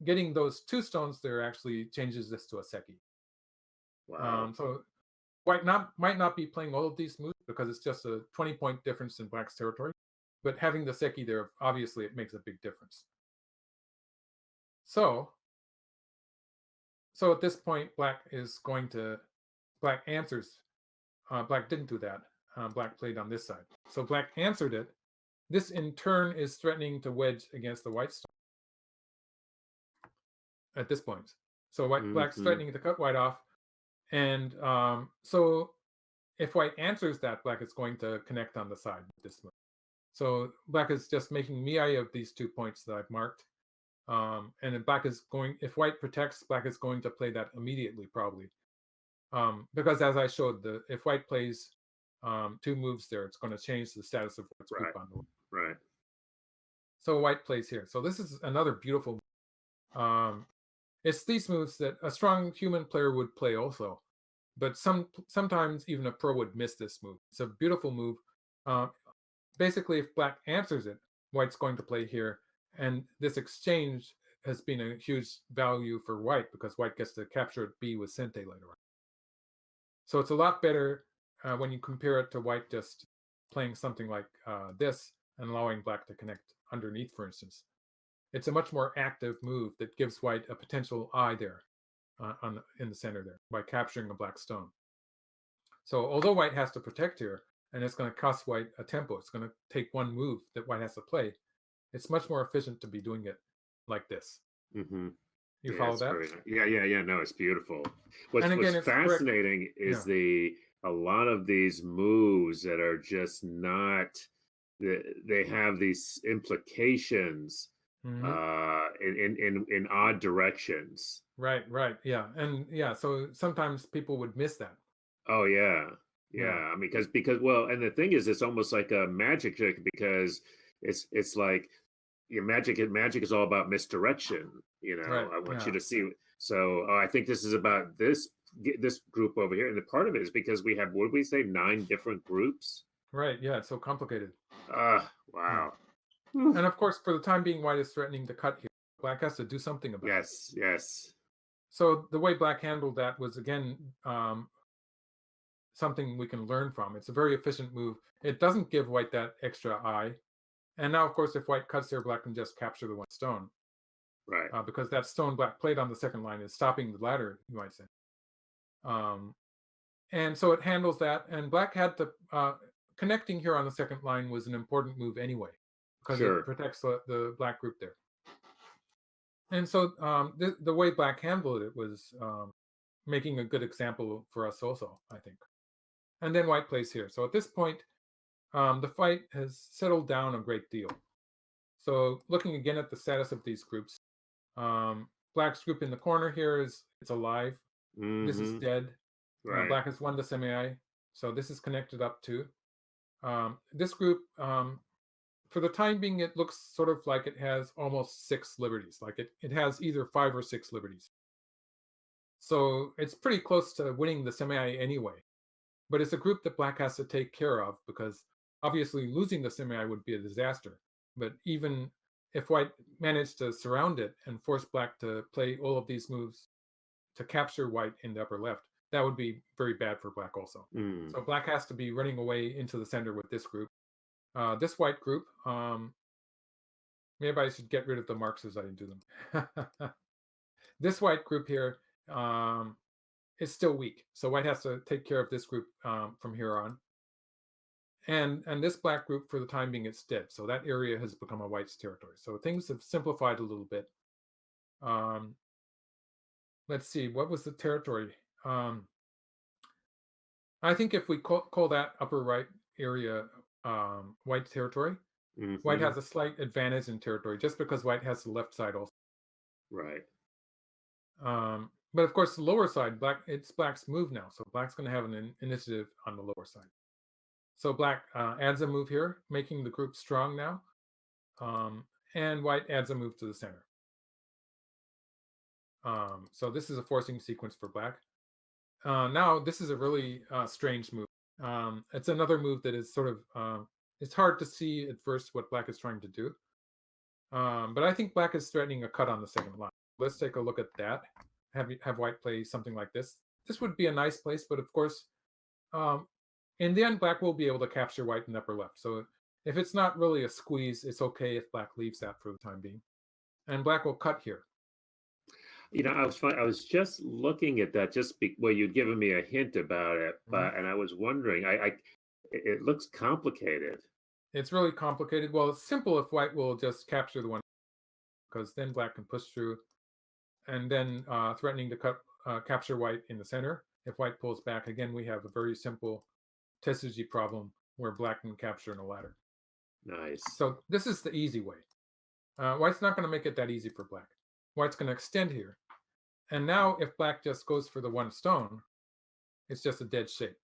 getting those 2 stones there actually changes this to a seki. Wow. So white might not be playing all of these moves because it's just a 20-point difference in black's territory, but having the seki there, obviously it makes a big difference. So at this point, black answers. Black didn't do that. Black played on this side. So black answered it. This in turn is threatening to wedge against the white stone at this point. So black's Hmm. threatening to cut white off. And so if white answers that, black is going to connect on the side with this move. So black is just making miai of these 2 points that I've marked. And then black is going, if white protects, black is going to play that immediately, probably. Because as I showed, if white plays 2 moves there, it's going to change the status of white's group on the way. Right. So white plays here. So this is another beautiful. It's these moves that a strong human player would play also, but sometimes even a pro would miss this move. It's a beautiful move. Basically, if black answers it, white's going to play here, and this exchange has been a huge value for white because white gets to capture at B with sente later on. So it's a lot better when you compare it to white just playing something like this and allowing black to connect underneath, for instance. It's a much more active move that gives white a potential eye there in the center there by capturing a black stone. So although white has to protect here, and it's going to cost white a tempo, it's going to take 1 move that white has to play, it's much more efficient to be doing it like this. Mm-hmm. You Yeah, follow it's that? very nice. Yeah. No, it's beautiful. And What's again, it's correct. fascinating is Yeah. a lot of these moves that are just not they have these implications Hmm. in odd directions. Right. Yeah. And yeah, so sometimes people would miss that. Oh yeah. Yeah. Yeah. I mean, because well, and the thing is it's almost like a magic trick because it's like your magic is all about misdirection. Right. I want you Yeah. to see. So I think this is about this group over here, and the part of it is because we have, what did we say, 9 different groups. Right. Yeah. It's so complicated. Yeah. Wow. Whew. And of course, for the time being, white is threatening to cut here. Black has to do something about it. Yes. So the way black handled that was, again, something we can learn from. It's a very efficient move. It doesn't give white that extra eye. And now, of course, if white cuts here, black can just capture the 1 stone. Right. Because that stone black played on the second line is stopping the ladder, you might say. And so it handles that. And black had to, connecting here on the second line was an important move anyway, because it Sure. protects the black group there. And so the way black handled it was making a good example for us also, I think. And then white plays here. So at this point, the fight has settled down a great deal. So looking again at the status of these groups, black's group in the corner here it's alive. This is Mm-hmm. dead. Right. Black has won the semi, so this is connected up too. This group, for the time being, it looks sort of like it has almost 6 liberties. Like it has either 5 or 6 liberties. So it's pretty close to winning the semi anyway. But it's a group that black has to take care of because obviously losing the semi would be a disaster. But even if white managed to surround it and force black to play all of these moves to capture white in the upper left, that would be very bad for black also. Mm. So black has to be running away into the center with this group. This white group, maybe I should get rid of the marks as I do them. This white group here is still weak. So white has to take care of this group from here on. And this black group, for the time being, it's dead. So that area has become a white's territory. So things have simplified a little bit. Let's see, what was the territory? I think if we call that upper right area white territory, white Mm-hmm. has a slight advantage in territory just because white has the left side also. Right. But of course, the lower side, it's black's move now. So black's going to have an initiative on the lower side. So black adds a move here, making the group strong now. And white adds a move to the center. So this is a forcing sequence for black. Now, this is a really strange move. It's another move that is sort of it's hard to see at first what black is trying to do. But I think black is threatening a cut on the second line. Let's take a look at that. Have white play something like this. This would be a nice place, but of course, um, in the end, black will be able to capture white in the upper left. So if it's not really a squeeze, it's okay if black leaves that for the time being. And black will cut here. I was just looking at that well, you'd given me a hint about it, Mhm. and I was wondering, it looks complicated. It's really complicated. Well, it's simple if white will just capture the one, because then black can push through, and then threatening to capture white in the center. If white pulls back, again, we have a very simple Tesuji problem where black can capture in a ladder. Nice. So this is the easy way. White's not going to make it that easy for black. White's going to extend here. And now if black just goes for the one stone, it's just a dead shape.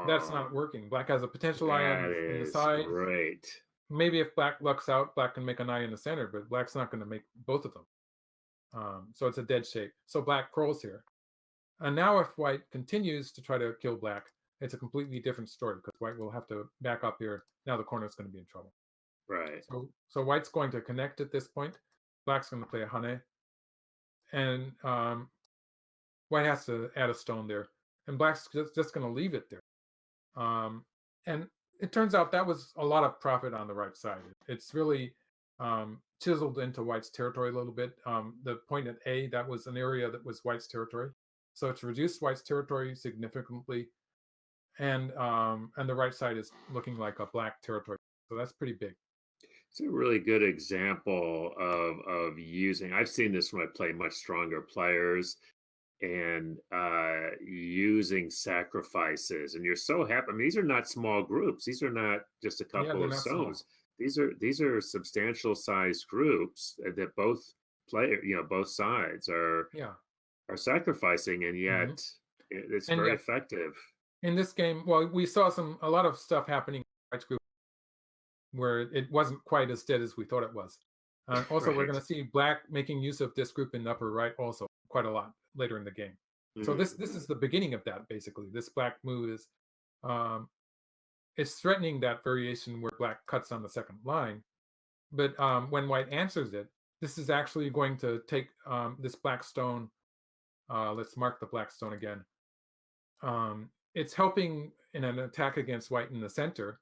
That's not working. Black has a potential eye That in the is side. great. Maybe if black lucks out, black can make an eye in the center, but black's not going to make both of them. So it's a dead shape. So black curls here. And now if white continues to try to kill black, it's a completely different story because white will have to back up here. Now the corner is going to be in trouble. Right. So white's going to connect at this point. Black's going to play a hane. And white has to add a stone there. And black's just going to leave it there. And it turns out that was a lot of profit on the right side. It's really chiseled into white's territory a little bit. The point at A, that was an area that was white's territory. So it's reduced white's territory significantly. And the right side is looking like a black territory. So that's pretty big. It's a really good example of using. I've seen this when I play much stronger players and using sacrifices. And you're so happy. I mean, these are not small groups. These are not just a Yeah, couple they're of not small. stones. These are substantial sized groups that both sides Yeah. are sacrificing, and Hmm. yet it's And very yet, effective. in this game, well, we saw a lot of stuff happening in white's group where it wasn't quite as dead as we thought it was. Also, we're Right. going to see black making use of this group in the upper right also quite a lot later in the game. So this Mhm. is the beginning of that basically. This black move is um, it's threatening that variation where black cuts on the second line. But when white answers it, this is actually going to take this black stone. Let's mark the black stone again. It's helping in an attack against white in the center.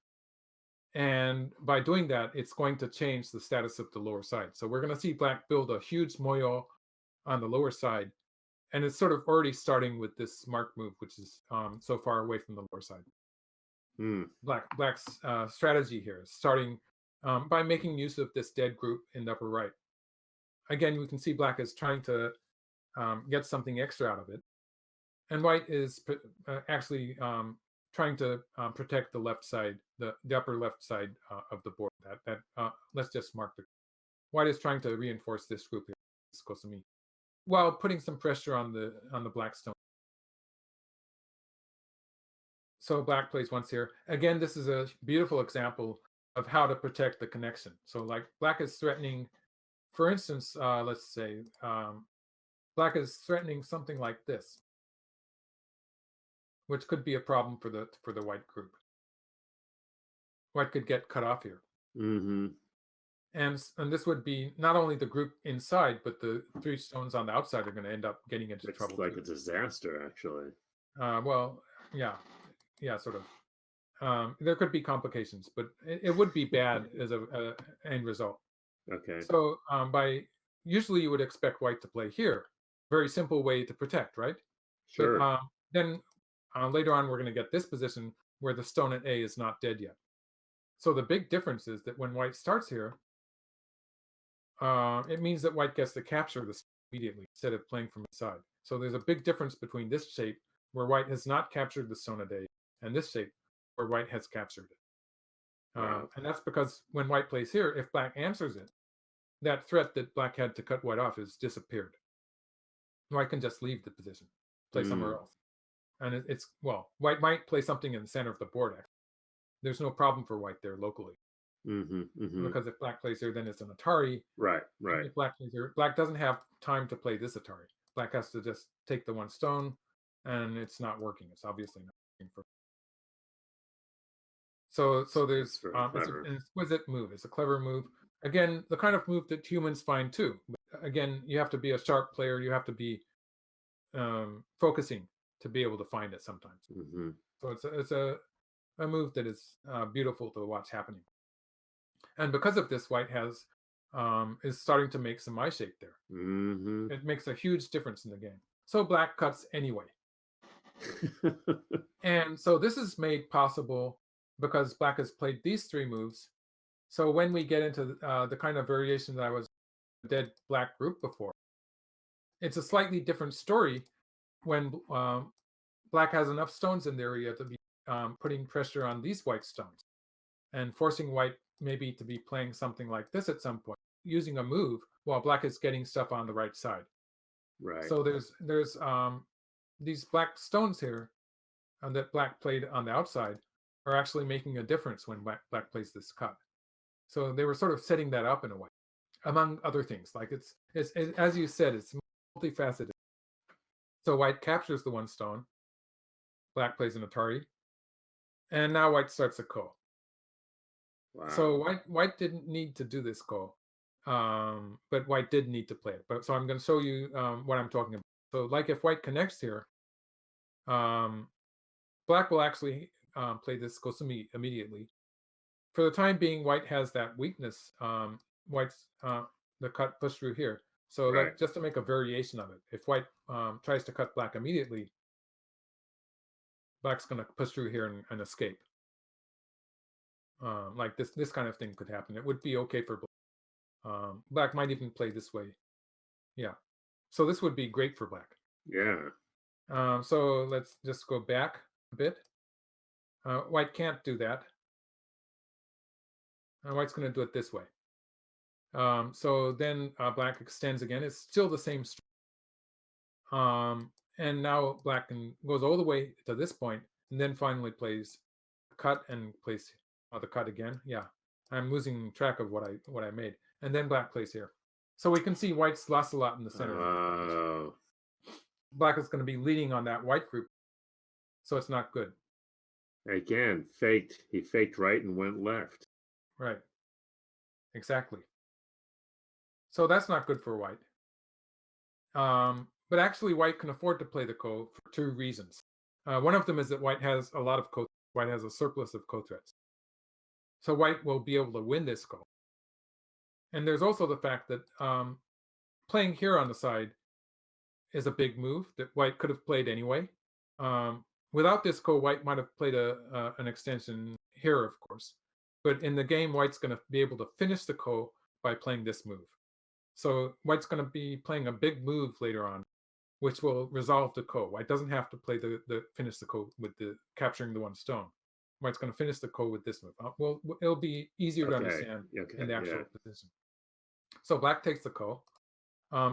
And by doing that, it's going to change the status of the lower side. So we're going to see black build a huge moyo on the lower side. And it's sort of already starting with this mark move, which is so far away from the lower side. Mm. Black's strategy here is starting by making use of this dead group in the upper right. Again, we can see black is trying to get something extra out of it. And white is actually trying to protect the left side, the upper left side of the board. Let's just mark the. White is trying to reinforce this group here, this Kosumi, while putting some pressure on the black stone. So black plays once here. Again, this is a beautiful example of how to protect the connection. So like black is threatening, for instance, let's say black is threatening something like this, which could be a problem for the white group. White could get cut off here. Mhm. And this would be not only the group inside, but the three stones on the outside are going to end up getting into It's trouble like too. a disaster, actually. Well, yeah, yeah, sort of. There could be complications, but it would be bad as a end result. Okay. So by usually you would expect white to play here. Very simple way to protect, right? But Sure. then later on we're going to get this position where the stone at A is not dead yet. So the big difference is that when white starts here, it means that white gets to capture this immediately instead of playing from inside. So there's a big difference between this shape where white has not captured the stone at A and this shape where white has captured it. Wow. And that's because when white plays here, if black answers it, that threat that black had to cut white off has disappeared. White can just leave the position, play somewhere Mm. else. And it's, well, white might play something in the center of the board, actually. There's no problem for white there locally. Mhm. Mhm. Because if black plays here, then it's an Atari. Right. And Right. if black plays here, black doesn't have time to play this Atari. Black has to just take the one stone, and it's not working. It's obviously not working for. So That's there's very it's clever. an exquisite move. It's a clever move. Again, the kind of move that humans find too. But again, you have to be a sharp player. You have to be focusing to be able to find it sometimes. Hmm. So it's a move that is beautiful to watch happening. And because of this, white has is starting to make some eye shape there. Hmm. It makes a huge difference in the game. So black cuts anyway. And so this is made possible because black has played these three moves. So when we get into the kind of variation that I was dead black group before, it's a slightly different story when black has enough stones in the area to be putting pressure on these white stones and forcing white maybe to be playing something like this at some point, using a move while black is getting stuff on the right side. Right. So there's these black stones here that black played on the outside are actually making a difference when black plays this cut. So they were sort of setting that up in a way, among other things. Like it's as you said, it's multifaceted. So white captures the one stone, black plays an Atari, and now white starts a Ko. So Wow. white didn't need to do this Ko, but white did need to play it. But so I'm going to show you what I'm talking about. So like if white connects here, um, black will actually play this Kosumi immediately. For the time being, white has that weakness. White's the cut push through here. So Right. just to make a variation of it, if white tries to cut black immediately, black's going to push through here and escape. Like this kind of thing could happen. It would be okay for black. Black might even play this way. Yeah. So this would be great for black. Yeah. So let's just go back a bit. White can't do that. White's going to do it this way. So then black extends again. It's still the same. And now black goes all the way to this point, and then finally plays cut and plays the cut again. Yeah, I'm losing track of what I made, and then black plays here. So we can see white's lost a lot in the center. Oh. Black is going to be leading on that white group, so it's not good. Again, faked. He faked right and went left. Right. Exactly. So that's not good for white. But actually, white can afford to play the Ko for two reasons. One of them is that white has a lot of Ko. White has a surplus of Ko threats. So white will be able to win this Ko. And there's also the fact that playing here on the side is a big move that white could have played anyway. Without this Ko, white might have played an extension here, of course. But in the game, white's going to be able to finish the Ko by playing this move. So white's going to be playing a big move later on, which will resolve the Ko. White doesn't have to play the finish the Ko with the capturing the one stone. White's going to finish the Ko with this move. Well, it'll be easier to understand in the actual position. So black takes the Ko.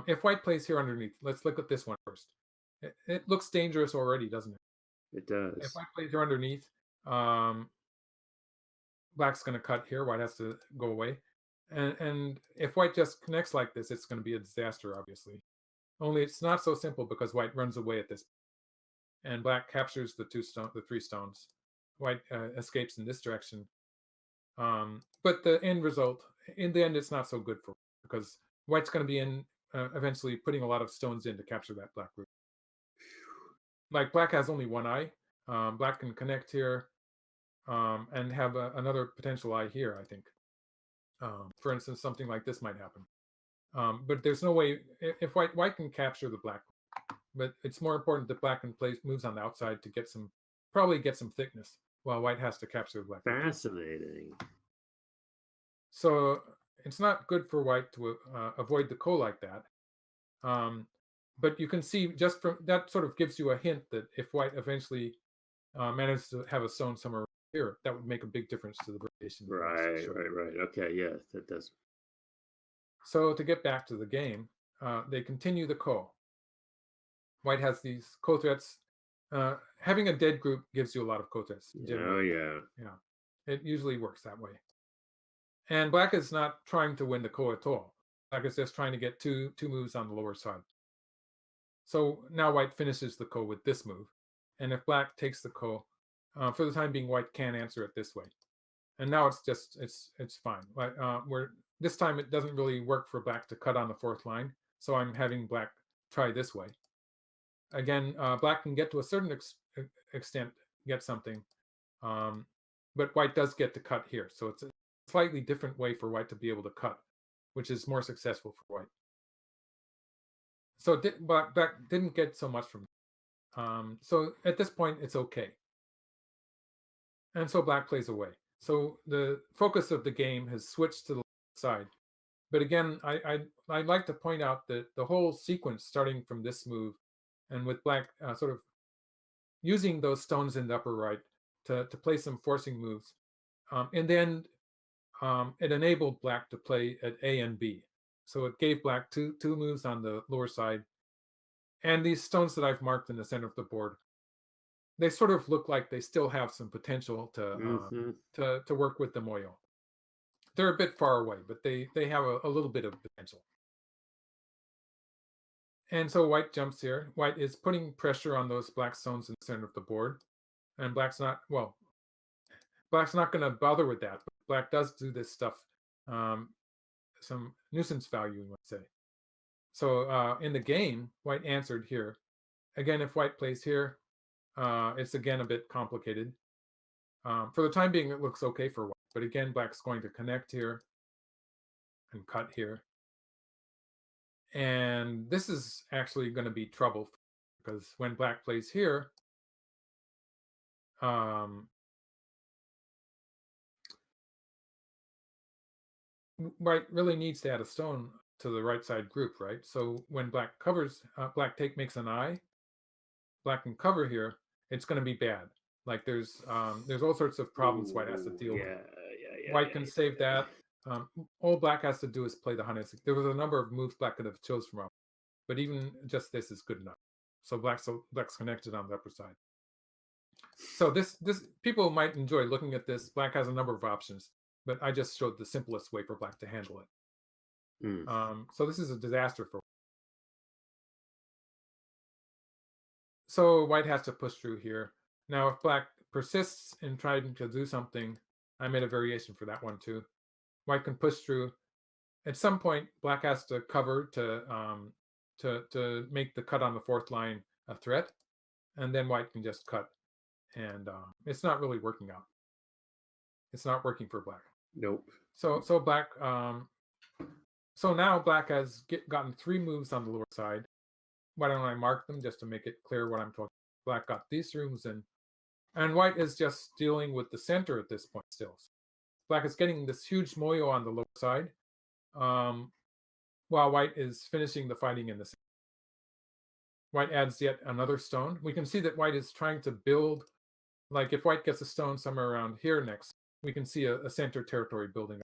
If white plays here underneath, let's look at this one first. It looks dangerous already, doesn't it? It does. If white plays here underneath, black's going to cut here. White has to go away. And if white just connects like this, it's going to be a disaster, obviously. Only it's not so simple because white runs away at this point, and black captures the three stones. White escapes in this direction. But the end result, in the end, it's not so good for because white's going to be in eventually putting a lot of stones in to capture that black group. Like black has only one eye. Black can connect here and have another potential eye here, I think. For instance, something like this might happen. But there's no way if white can capture the black, but it's more important that black can play moves on the outside to probably get some thickness, while white has to capture the black. Fascinating. So it's not good for white to avoid the Ko like that. But you can see just from that sort of gives you a hint that if white eventually manages to have a stone somewhere here, that would make a big difference to the variation. Right. Okay, yes, that does. So to get back to the game, they continue the Ko. White has these Ko threats. Having a dead group gives you a lot of Ko threats. Oh, yeah. Yeah. It usually works that way. And black is not trying to win the Ko at all. Black is just trying to get two moves on the lower side. So now white finishes the ko with this move. And if black takes the ko, for the time being, white can answer it this way. And now it's just it's fine. Where this time it doesn't really work for black to cut on the fourth line, so I'm having black try this way. Again, black can get to a certain extent, get something, um, but white does get to cut here. So it's a slightly different way for white to be able to cut, which is more successful for white. So black didn't get so much from. So at this point, it's okay. And so black plays away. So the focus of the game has switched to the side. But again, I'd like to point out that the whole sequence, starting from this move, and with black sort of using those stones in the upper right to play some forcing moves, in the end, it enabled black to play at A and B. So it gave black two moves on the lower side, and these stones that I've marked in the center of the board, they sort of look like they still have some potential Hmm. to work with the moyo. They're a bit far away, but they have a little bit of potential. And so white jumps here. White is putting pressure on those black stones in the center of the board, and black's not going to bother with that. But black does do this stuff, um, some nuisance value, you might say. So in the game, white answered here. Again, if white plays here, it's again a bit complicated. For the time being, it looks okay for white. But again, black's going to connect here and cut here. And this is actually going to be trouble because when black plays here, um, white really needs to add a stone to the right side group, right? So when black covers, black makes an eye, black can cover here, it's going to be bad. Like there's all sorts of problems white has to Ooh, deal with. yeah, White can save that. All black has to do is play the Hanes. There was a number of moves black could have chose from, but even just this is good enough. So black's connected on the upper side. So this people might enjoy looking at this. Black has a number of options, but I just showed the simplest way for black to handle it. So this is a disaster for. So white has to push through here. Now, if black persists in trying to do something, I made a variation for that one too. White can push through. At some point, black has to cover to make the cut on the fourth line a threat, and then white can just cut. And it's not really working out. It's not working for black. Nope. So black. So now black has gotten 3 moves on the lower side. Why don't I mark them just to make it clear what I'm talking? Black got these moves in, and white is just dealing with the center at this point still. Black is getting this huge moyo on the lower side, while white is finishing the fighting in the center. White adds yet another stone. We can see that white is trying to build, like if white gets a stone somewhere around here next, we can see a center territory building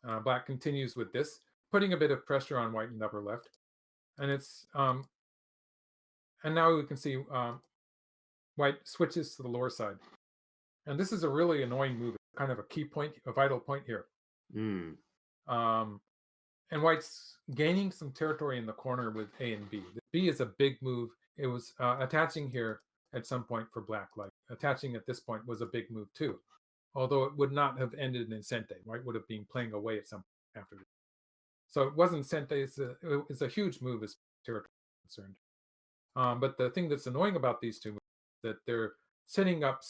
up. Black continues with this, putting a bit of pressure on white in the upper left. And it's and now we can see white switches to the lower side. And this is a really annoying move, kind of a key point, a vital point here. And white's gaining some territory in the corner with A and B. The B is a big move. It was attaching here at some point for black. Like attaching at this point was a big move too. Although it would not have ended in Sente. White would have been playing away at some point after this. So it wasn't Sente. It's a huge move as territory is concerned. But the thing that's annoying about these two moves is that they're setting up.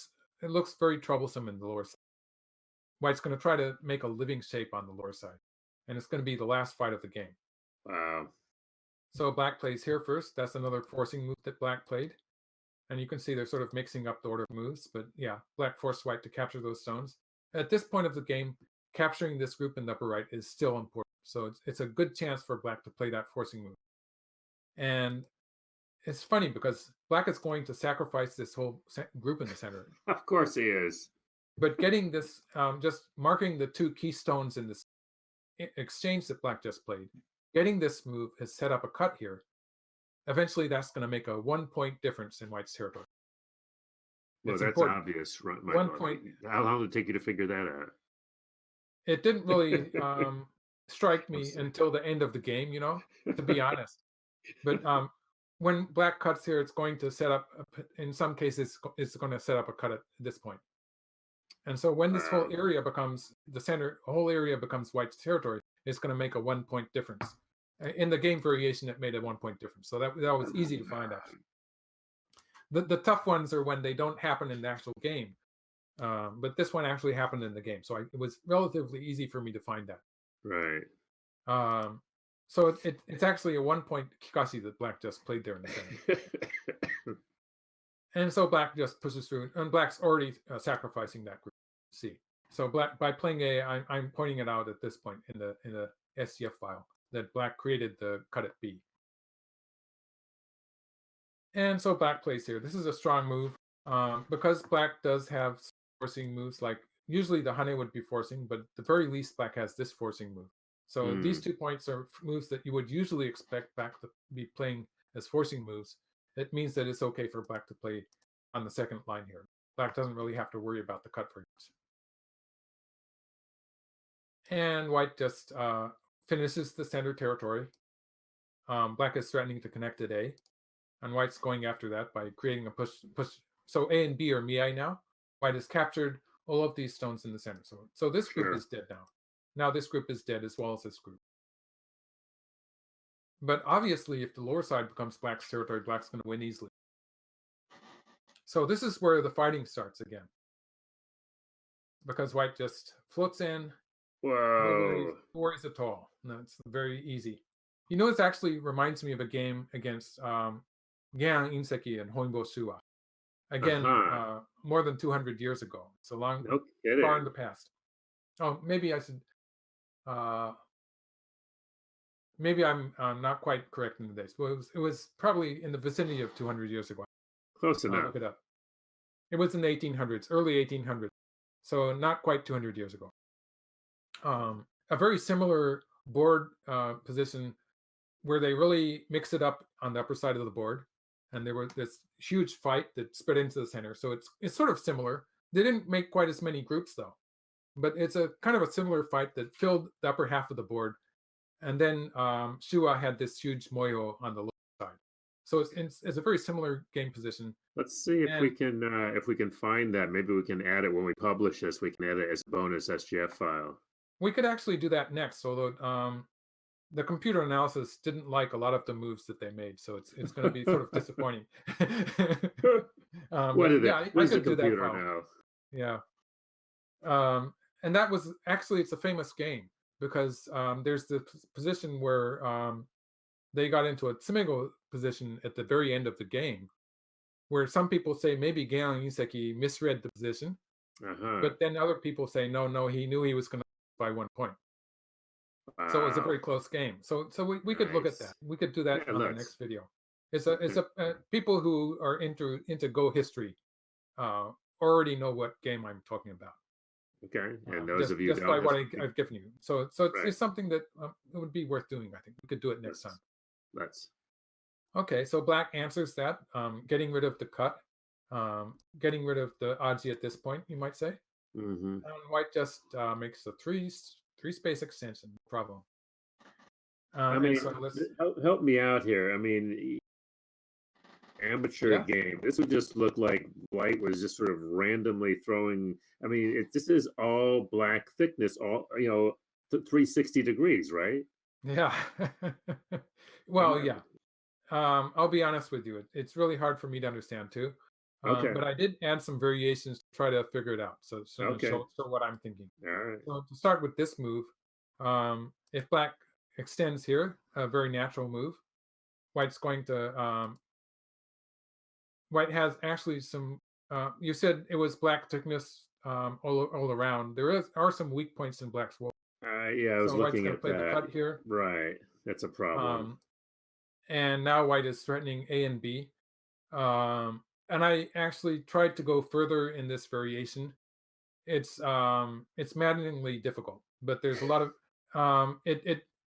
It looks very troublesome in the lower side. White's going to try to make a living shape on the lower side. And it's going to be the last fight of the game. Wow. So black plays here first. That's another forcing move that black played. And you can see they're sort of mixing up the order of moves. But yeah, black forced white to capture those stones. At this point of the game, capturing this group in the upper right is still important. So it's a good chance for black to play that forcing move. And it's funny because black is going to sacrifice this whole group in the center. Of course he is. But getting this, just marking the 2 keystones in this exchange that black just played, getting this move has set up a cut here. Eventually, that's going to make a 1-point difference in white's territory. Well, that's important. Obvious. Right, 1 point. How long did it take you to figure that out? It didn't really strike me until the end of the game, to be honest. But when black cuts here, it's going to set up. In some cases, it's going to set up a cut at this point. And so when this whole Wow. area becomes the center, whole area becomes white's territory, it's going to make a 1 point difference. In the game variation, it made a 1 point difference. So that was easy to find, actually. The tough ones are when they don't happen in the actual game. But this one actually happened in the game. So it was relatively easy for me to find that. Right. Um, so it's actually a 1 point Kikashi that black just played there in the center. And so black just pushes through, and black's already sacrificing that group C. So black, by playing A, I'm pointing it out at this point in the SCF file that black created the cut at B. And so black plays here. This is a strong move because black does have forcing moves. Like usually the Hane would be forcing, but at the very least black has this forcing move. So these 2 points are moves that you would usually expect black to be playing as forcing moves. It means that it's okay for black to play on the second line here. Black doesn't really have to worry about the cut for use. And white just finishes the center territory. Black is threatening to connect at A, and white's going after that by creating a push. So A and B are Miai now. White has captured all of these stones in the center. So this group is dead now. Now this group is dead as well as this group. But obviously, if the lower side becomes black's territory, black's going to win easily. So this is where the fighting starts again. Because white just floats in. Whoa. No worries at all. No, it's very easy. You know, this actually reminds me of a game against Gian Inseki and Hoinbo Suwa. Again, more than 200 years ago. It's a long, far in the past. Oh, maybe I should. Maybe I'm not quite correct in the dates, but it was probably in the vicinity of 200 years ago. Close enough. Look it up. It was in the 1800s, early 1800s, so not quite 200 years ago. A very similar board position where they really mix it up on the upper side of the board, and there was this huge fight that spread into the center. So it's sort of similar. They didn't make quite as many groups though, but it's a kind of a similar fight that filled the upper half of the board, and then Shua had this huge moyo on the lower side. So it's a very similar game position. Let's see if we can find that. Maybe we can add it when we publish this. We can add it as a bonus SGF file. We could actually do that next, although the computer analysis didn't like a lot of the moves that they made, so it's going to be sort of disappointing. What is it? Yeah, I could do that file. Now. Yeah. And that was actually, it's a famous game because there's the position where they got into a Tsumego position at the very end of the game, where some people say maybe Gian Iseki misread the position, but then other people say no, he knew he was going to by 1 point. Wow. So it was a very close game. So we could look at that. We could do that on the next video. It's people who are into Go history already know what game I'm talking about. Okay, and those of you just by what I've given you. So it's something that it would be worth doing. I think we could do it next time. Let's. Okay, so black answers that, getting rid of the cut, getting rid of the aji at this point, you might say. Mm-hmm. And white just makes a three space extension, no problem. I mean, so help me out here. I mean, amateur game. This would just look like white was just sort of randomly throwing. I mean, this is all black thickness, all 360 degrees, right? Yeah. Well, yeah. I'll be honest with you. It's really hard for me to understand too. Okay. But I did add some variations to try to figure it out. So show what I'm thinking. All right. So to start with this move, if black extends here, a very natural move, white's going to white has actually some. You said it was black thickness all around. Are some weak points in black's wall. Yeah, I was looking at play the cut here. Right, that's a problem. And now white is threatening A and B. And I actually tried to go further in this variation. It's maddeningly difficult, but there's a lot of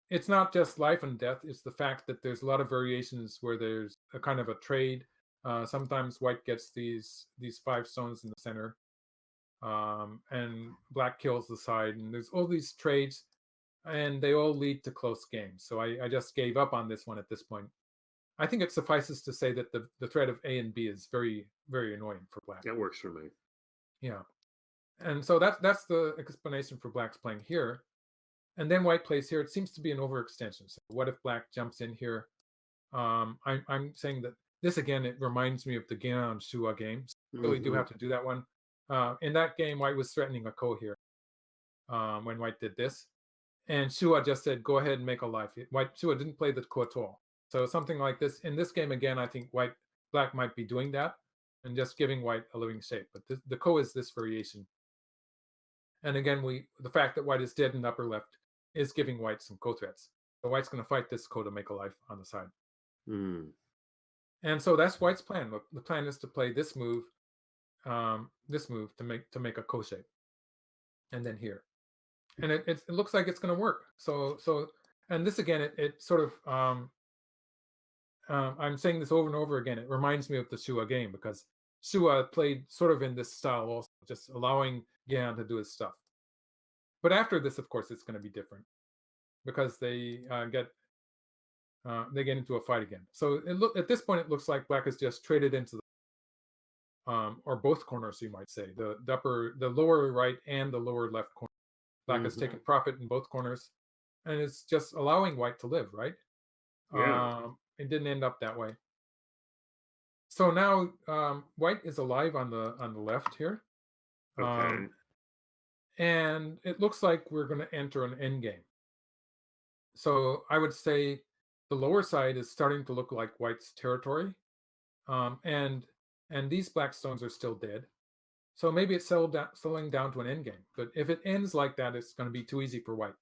it's not just life and death. It's the fact that there's a lot of variations where there's a kind of a trade. Sometimes white gets these 5 stones in the center, and black kills the side, and there's all these trades, and they all lead to close games. So I just gave up on this one at this point. I think it suffices to say that the threat of A and B is very, very annoying for black. That works for me. Yeah. And so that's the explanation for black's playing here. And then white plays here. It seems to be an overextension. So what if black jumps in here? I'm saying that this, again, it reminds me of the Gian Shua games. Really do have to do that one. In that game, white was threatening a ko here when white did this. And Shua just said, go ahead and make a life. Shua didn't play the ko at all. So something like this. In this game, again, I think black might be doing that and just giving white a living shape. But the ko is this variation. And again, the fact that white is dead in the upper left is giving white some ko threats. So white's going to fight this ko to make a life on the side. And so that's white's plan. Look, the plan is to play this move to make a ko shape, and then here, and it looks like it's going to work. So and this again, it sort of I'm saying this over and over again. It reminds me of the Shua game because Shua played sort of in this style also, just allowing Gian to do his stuff. But after this, of course, it's going to be different because they get into a fight again. So at this point, it looks like black has just traded into the or both corners, you might say, the lower right and the lower left corner. Black has taken profit in both corners, and it's just allowing white to live, right? Yeah. It didn't end up that way. So now white is alive on the left here. Okay. And it looks like we're going to enter an endgame. So I would say the lower side is starting to look like white's territory, and these black stones are still dead. So maybe it's settling down to an endgame. But if it ends like that, it's going to be too easy for white.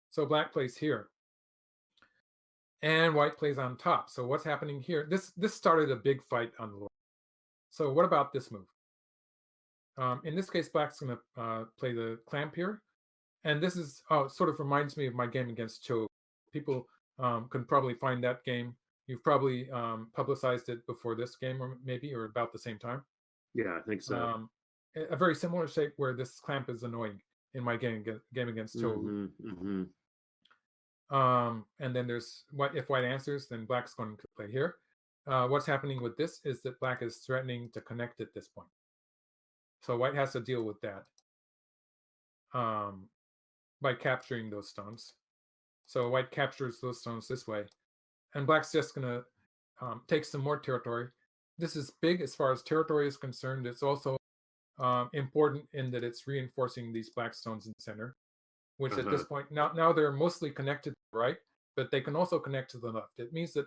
So black plays here, and white plays on top. So what's happening here? This started a big fight on the lower. So what about this move? In this case, black's going to play the clamp here. And this is sort of reminds me of my game against Cho. People can probably find that game. You've probably publicized it before this game, or about the same time. Yeah, I think so. A very similar shape where this clamp is annoying in my game against Cho. And then there's if white answers, then black's going to play here. What's happening with this is that black is threatening to connect at this point. So white has to deal with that by capturing those stones. So white captures those stones this way, and black's just going to take some more territory. This is big as far as territory is concerned. It's also important in that it's reinforcing these black stones in the center, which at this point, now they're mostly connected to the right, but they can also connect to the left. It means that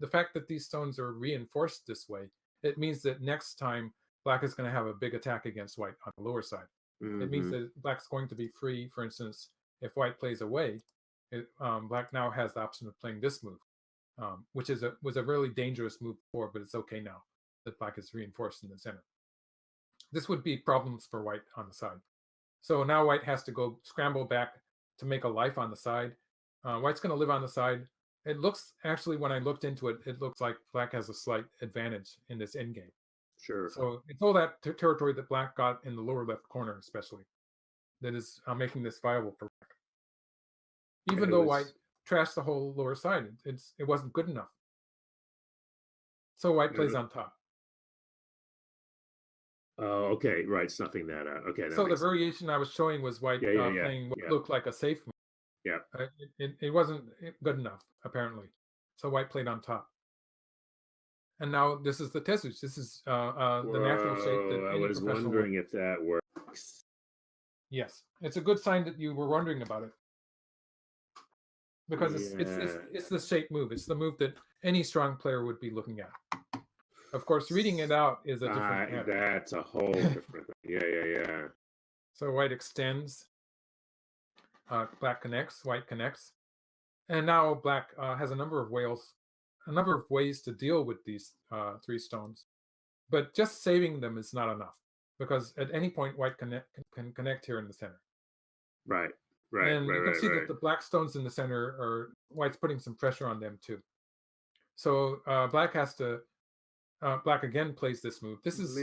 the fact that these stones are reinforced this way, it means that next time black is going to have a big attack against white on the lower side. It means that black's going to be free. For instance, if white plays away, black now has the option of playing this move, which was a really dangerous move before, but it's okay now that black is reinforced in the center. This would be problems for white on the side. So now white has to go scramble back to make a life on the side. White's going to live on the side. It looks, actually, when I looked into it, it looks like black has a slight advantage in this endgame. Sure. So it's all that territory that black got in the lower left corner, especially, that is making this viable for black. Even though white trashed the whole lower side, it wasn't good enough. So white plays on top. Oh, okay, right, snuffing that out. Okay. So the variation I was showing was white playing what looked like a safe move. Yeah. It wasn't good enough, apparently. So white played on top. And now this is the Tesuji. This is the natural shape that I was wondering if that works. Yes, it's a good sign that you were wondering about it, because it's the shape move. It's the move that any strong player would be looking at. Of course, reading it out is a different matter. That's a whole different thing. Yeah. So white extends. Black connects. White connects. And now black has a number of ways to deal with these three stones. But just saving them is not enough, because at any point white can connect here in the center. Right. And you can see that the black stones in the center are white's putting some pressure on them too. So black has to. Black again plays this move. This is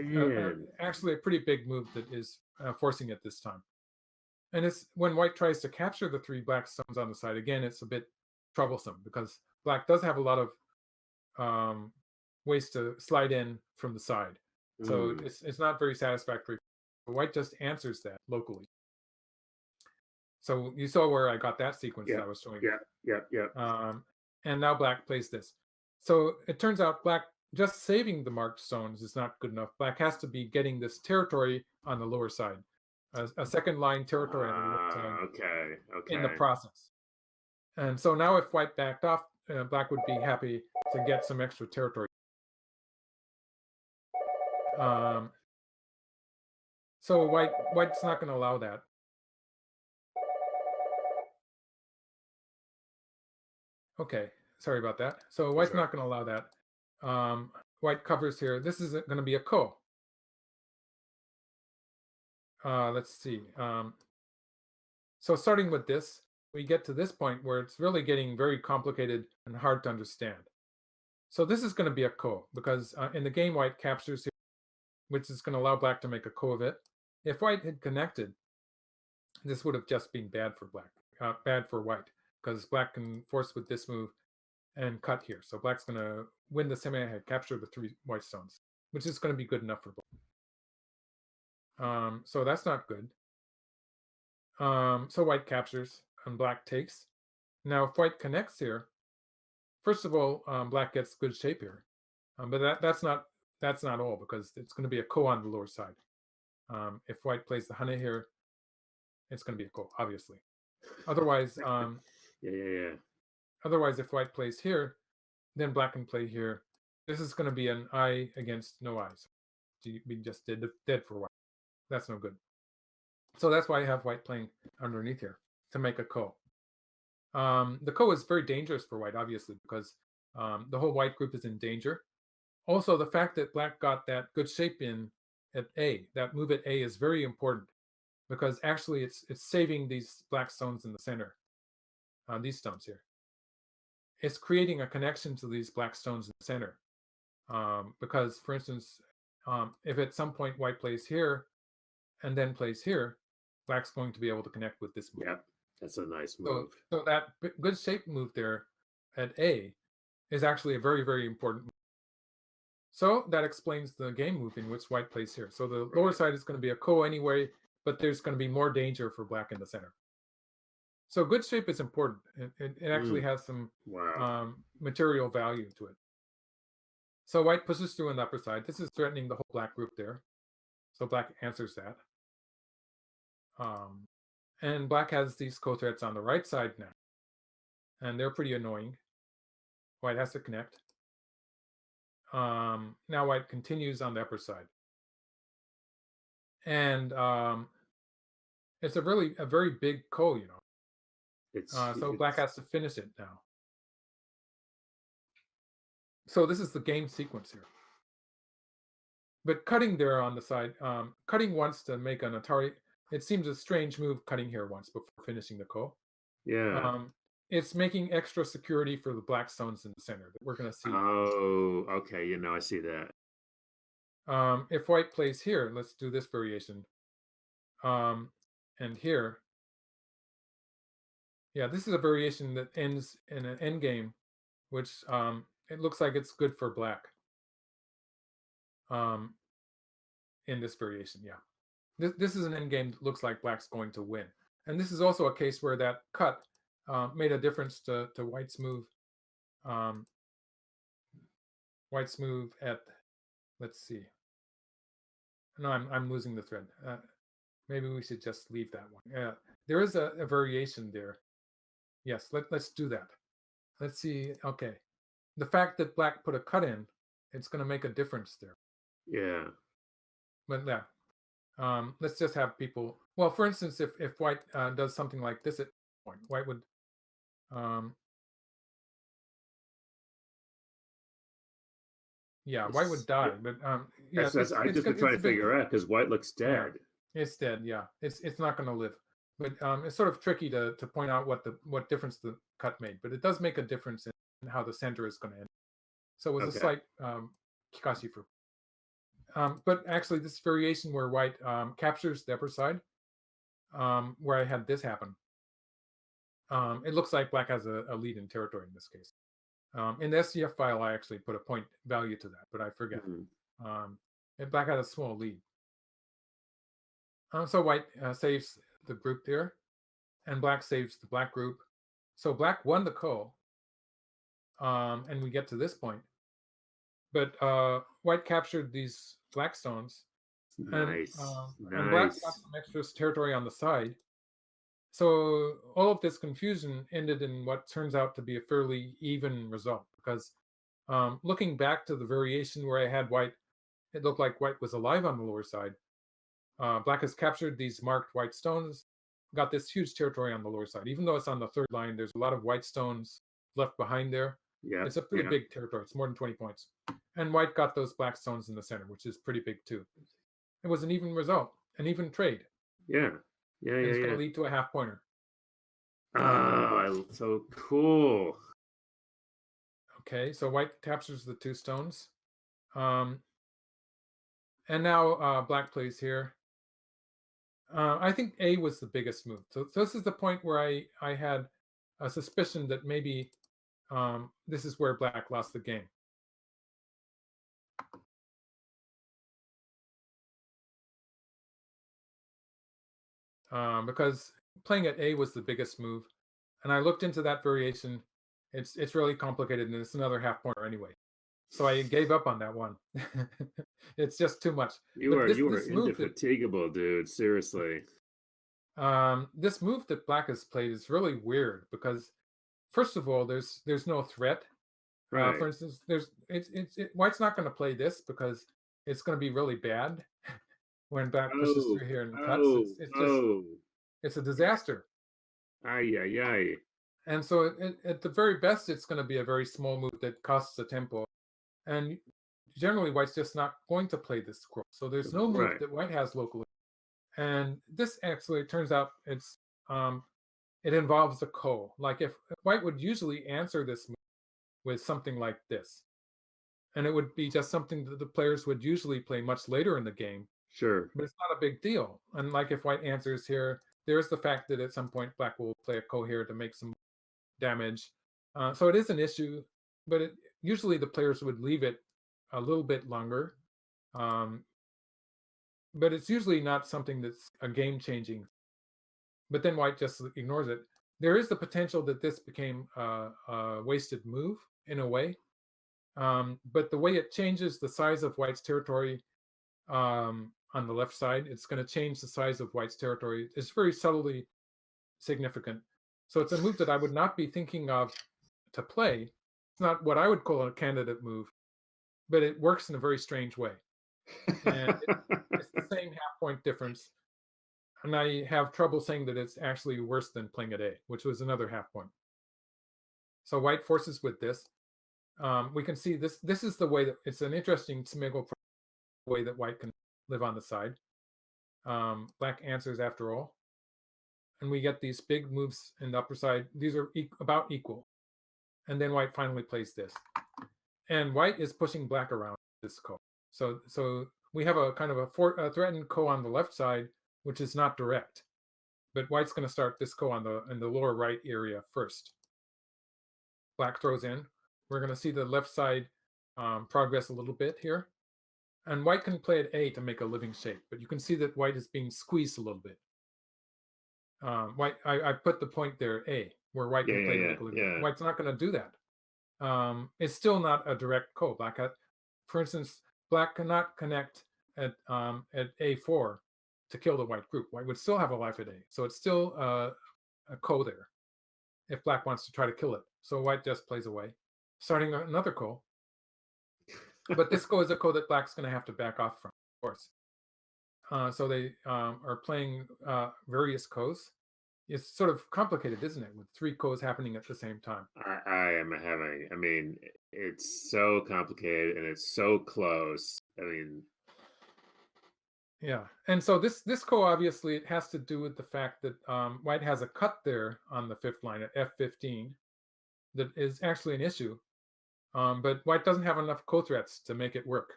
actually a pretty big move that is forcing it this time. And it's when white tries to capture the three black stones on the side, again, it's a bit troublesome, because black does have a lot of ways to slide in from the side. So Mm. it's not very satisfactory. White just answers that locally. So you saw where I got that sequence that Yeah. I was showing you. Yeah. Yeah. Yeah. And now black plays this. So it turns out black just saving the marked stones is not good enough. Black has to be getting this territory on the lower side, a second line territory on the lower side Okay. in the Okay. process. And so now if white backed off, black would be happy to get some extra territory. Um, so white's not going to allow that. Okay, sorry about that. So That's white's right. not going to allow that. White covers here. This is going to be a ko. Let's see. So starting with this, we get to this point where it's really getting very complicated and hard to understand. So this is going to be a ko because in the game, white captures here, which is going to allow black to make a ko of it. If white had connected, this would have just been bad for black, bad for white, because black can force with this move and cut here. So black's going to win the semi-head, capture the 3 white stones, which is going to be good enough for black. So that's not good. So white captures and black takes. Now, if white connects here, first of all, black gets good shape here, but that's not all because it's going to be a ko on the lower side. If white plays the hane here, it's going to be a ko, obviously. Otherwise, Yeah. Yeah. Yeah. otherwise, if white plays here, then black can play here. This is going to be an eye against no eyes. We just dead for white. That's no good. So that's why I have white playing underneath here to make a ko. The ko is very dangerous for white, obviously, because the whole white group is in danger. Also, the fact that black got that good shape in at A, that move at A is very important because actually it's saving these black stones in the center, these stones here. It's creating a connection to these black stones in the center. Because, for instance, if at some point white plays here and then plays here, black's going to be able to connect with this move. Yeah. That's a nice So, move. so that good shape move there at A is actually a very, very important move. So that explains the game move in which white plays here. So the lower Right. side is going to be a ko anyway, but there's going to be more danger for black in the center. So good shape is important. It actually Mm. has some Wow. material value to it. So white pushes through on the upper side. This is threatening the whole black group there. So black answers that. And black has these co-threats on the right side now. And they're pretty annoying. White has to connect. Now white continues on the upper side. And it's a very big ko, you know. So black has to finish it now. So this is the game sequence here. But cutting there on the side, cutting once to make an Atari, it seems a strange move cutting here once before finishing the ko. Yeah. It's making extra security for the black stones in the center that we're going to see. Oh, okay. I see that. If white plays here, let's do this variation. And here, yeah, this is a variation that ends in an endgame, which it looks like it's good for black. In this variation, yeah. This is an endgame that looks like black's going to win. And this is also a case where that cut made a difference to white's move. White's move at, let's see. No, I'm losing the thread. Maybe we should just leave that one. Yeah, there is a variation there. Yes, let's do that. Let's see. Okay, the fact that black put a cut in, it's going to make a difference there. Yeah. But yeah, let's just have people. Well, for instance, if white does something like this at point, white would. Yeah, white would die, but yeah, That's I just been trying it's a to bit. figure out because White looks Yeah, dead. it's dead. Yeah, it's not going to live. But it's sort of tricky to point out what difference the cut made. But it does make a difference in how the center is going to end. So it was a Okay. slight kikashi for. But actually, this variation where white captures the upper side, where I had this happen, it looks like black has a lead in territory in this case. In the SDF file, I actually put a point value to that, but I forget. Mhm. And black had a small lead. So white saves the group there, and black saves the black group. So black won the ko, and we get to this point. But white captured these black stones, Nice. and black got Nice. some extra territory on the side. So all of this confusion ended in what turns out to be a fairly even result. Because looking back to the variation where I had white, it looked like white was alive on the lower side. Black has captured these marked white stones, got this huge territory on the lower side. Even though it's on the third line, there's a lot of white stones left behind there. Yep. It's a pretty Yep. big territory. It's more than 20 points. And white got those black stones in the center, which is pretty big too. It was an even result, an even trade. Yeah. Yeah. And Yeah. it's going Yeah. to lead to a half pointer. Oh, so cool. Okay, so white captures the two stones. And now black plays here. I think A was the biggest move. So this is the point where I had a suspicion that maybe this is where black lost the game. Because playing at A was the biggest move, and I looked into that variation. It's really complicated, and it's another half pointer anyway. So I gave up on that one. It's just too much. You But are this move that indefatigable, dude. Seriously. this move that black has played is really weird because first of all, there's no threat. For Right. instance, white's not going to play this because it's going to be really bad when black pushes Oh. through here and cuts. Oh. It's just Oh. it's a disaster. Ay, ay, ay. And so at the very best, it's going to be a very small move that costs a tempo. And generally, white's just not going to play this scroll. So there's no move Right. that white has locally. And this actually turns out it involves a ko. Like if white would usually answer this move with something like this, and it would be just something that the players would usually play much later in the game, Sure. but it's not a big deal. And like if white answers here, there's the fact that at some point black will play a ko here to make some damage. So it is an issue, but usually the players would leave it a little bit longer. Um, but it's usually not something that's a game changing. But then white just ignores it. There is the potential that this became a wasted move in a way. But the way it changes the size of white's territory on the left side, it's going to change the size of white's territory. It's very subtly significant. So it's a move that I would not be thinking of to play. It's not what I would call a candidate move, but it works in a very strange way. And it's the same half point difference. And I have trouble saying that it's actually worse than playing at A, which was another half point. So white forces with this. We can see this. This is the way that it's an interesting Smiggle way that white can live on the side. Black answers after all. And we get these big moves in the upper side. These are about equal. And then white finally plays this. And white is pushing black around this ko. So we have a kind of a threatened ko on the left side, which is not direct. But white's going to start this ko in the lower right area first. Black throws in. We're going to see the left side progress a little bit here. And white can play at A to make a living shape, but you can see that white is being squeezed a little bit. White, I put the point there, A, where white Yeah, can play to yeah, make a living. yeah. White's not going to do that. It's still not a direct ko. For instance, black cannot connect at A4 to kill the white group. White would still have a life at A, so it's still a ko there if black wants to try to kill it. So white just plays away, starting another ko. But this ko is a ko that black's going to have to back off from, of course. So they are playing various kos. It's sort of complicated, isn't it, with three kos happening at the same time? I am having, I mean, it's so complicated and it's so close. I mean, Yeah, and so this ko obviously it has to do with the fact that white has a cut there on the fifth line at F15 that is actually an issue, but white doesn't have enough ko threats to make it work.